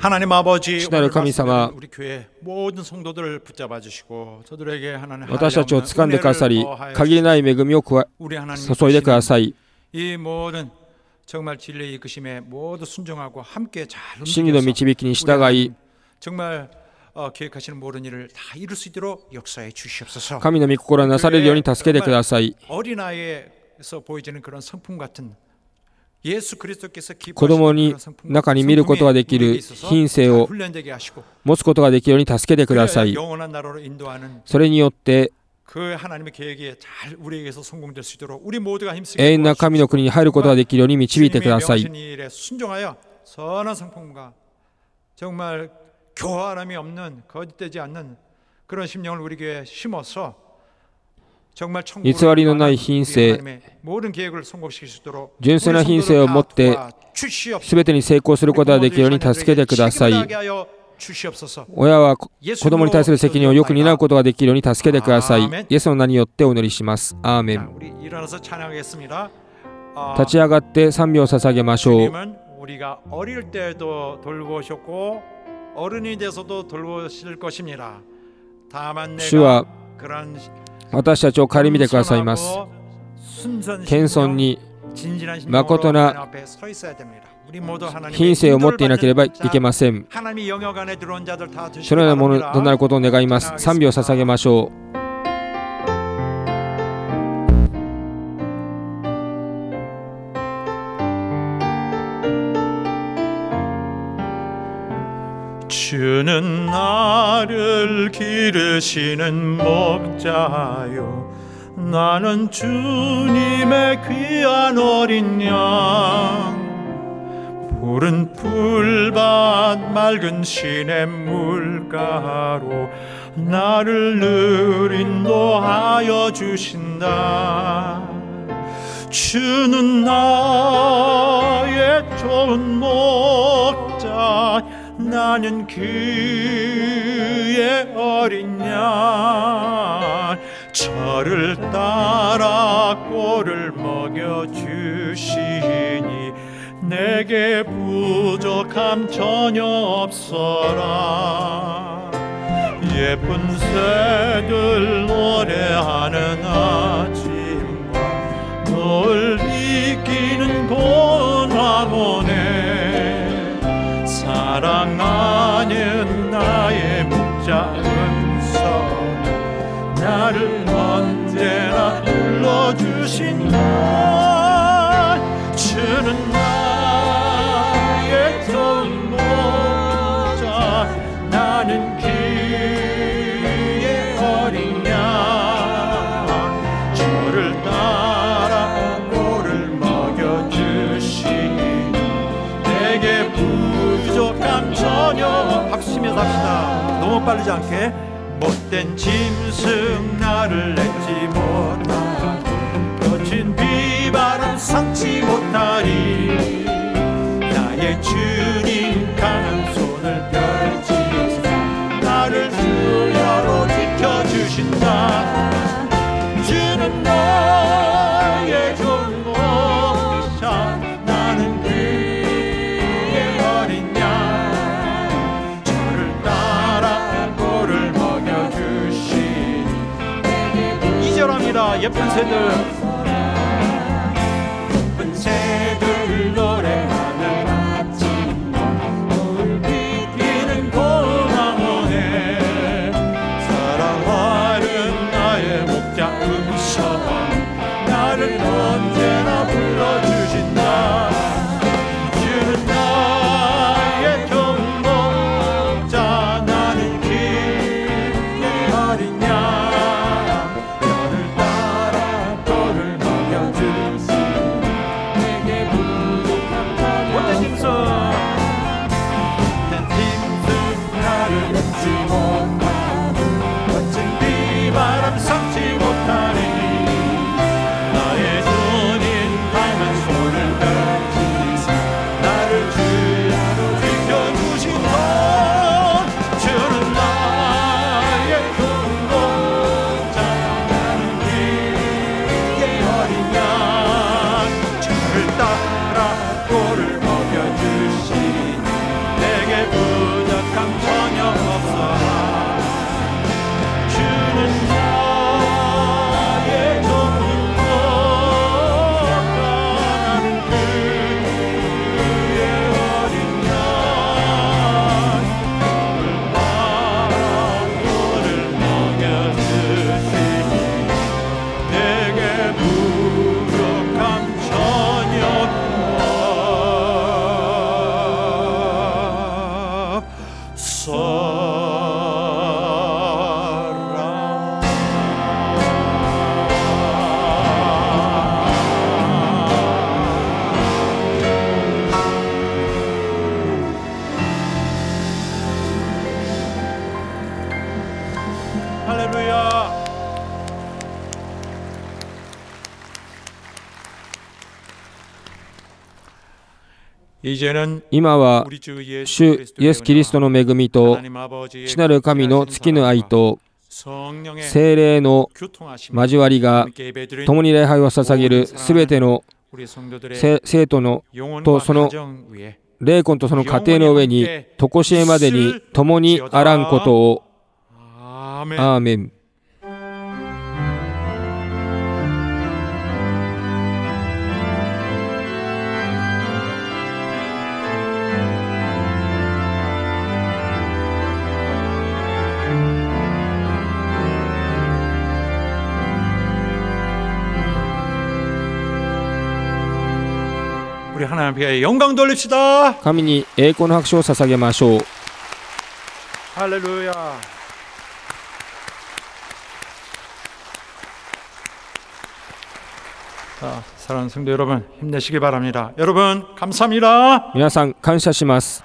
하나님 아버지, 主なる神様、 우리 교회 모든 성도들을 붙잡아 주시고 저들에게 하나님 私たちを掴んでくださり、限りない恵みを注いでください。 이 모든 정말 진리의 이끄심에 모두 순종하고 함께 잘 真理の 움직여서 導きに従い、 정말 계획하시는 모든 일을 다 이룰 수 있도록 역사해 주시옵소서. 神の御心がなされるように助けてください。 어린아이에서 보여지는 그런 성품 같은 예수 그리스도께서 子供に中に見ることができる品性を 훈련되게 하시고 持つことができるように助けてください。 영원한 나라로 인도하는 それによって 그 하나님의 계획에 잘 우리에게서 성공될 수 있도록 우리 모두가 힘쓰게 永遠な神の国に入ることができるように導いてください。 주님의 일에 순종하여 선한 성품과 정말 교활함이 없는 거짓되지 않는 그런 심령을 우리 교회에 심어서 정말 偽りのない品性、 모든 계획을 성공시킬 수 있도록 純粋な品性を持ってすべてに成功することができるように助けてください。親は子供に対する責任をよく担うことができるように助けてください。イエスの名によってお祈りします。アーメン。 立ち上がって賛美を捧げましょう。 우리가 어릴 때도 돌보셨고 어른이 돼서도 돌보실 것입니다. 다만 내가 그런 私たちを顧みてくださいます。謙遜に誠な品性を持っていなければいけません。そのようなものとなることを願います。賛美を捧げましょう。 주는 나를 기르시는 목자요 나는 주님의 귀한 어린 양 푸른 풀밭 맑은 시냇물가로 나를 늘 인도하여 주신다 주는 나의 좋은 목자 나는 그의 어린 양 저를 따라 꼴을 먹여주시니 내게 부족함 전혀 없어라 예쁜 새들 노래하는 아침과 널 이기는 고운 화보네 사랑하는 나의 목자 은서 나를 언제나 불러주신다 주는 나의 좋은 목자 나는 그의 어린 양 저를 따라 꼴을 먹여주시니 내게 부족함 전혀 박수치면서 합시다 너무 빠르지 않게 못된 짐승 나를 냈지 못하고 거친 비바람 삼지 못하리 나의 주님 강한 손을 펼치사 나를 수여로 지켜주신다 주는 나의 좋은 목자 나는 그의 어린 양 저를 따라 꼴을 먹여 간절합니다. 예쁜 새들, 예쁜 새들 노래하는 아침 불빛 공항원에 사랑하는 나의 목자 음성 나를 언제나 불러주신다. 주는 나의 좋은 목자 나는 기쁘게 어린 양 너를 따라 돌을 먹여주시니 내게 부족한 자녀 못된 짐승 나를 잊지 못하고 거친 비바람 섞지 못하니 나의 주님 밝은 손을 펼치사 나를 주야로 지켜주신 것 주는 나의 좋은 목자 나는 기쁘게 어린 양 저를 따라 꼴을 먹여주시니 내게 부족함 전혀 없어. 주는 나의 좋은 목자 나는 그의 어린 양 너를 따라 꼴을 먹여주시니 내게 부족함 전혀 할렐루야. 이제는 今は 우리 주 예수 主イエス・キリストの恵みと 하나님 아버지의 父なる神の月の愛と 성령의 聖霊の 교통하심 交わりが 함께 예배드린 共に礼拝を捧げるすべての 우리 성도들의 生徒の 영혼과 とその 가정 위에 霊魂とその家庭の上に常しえまでに共にあらんことを。 아멘. アーメン。 우리 하나님께 영광 돌립시다. 神に栄光の拍手を捧げましょう。 할렐루야. 자, 사랑하는 성도 여러분 힘내시기 바랍니다. 여러분 감사합니다. 皆さん感謝します。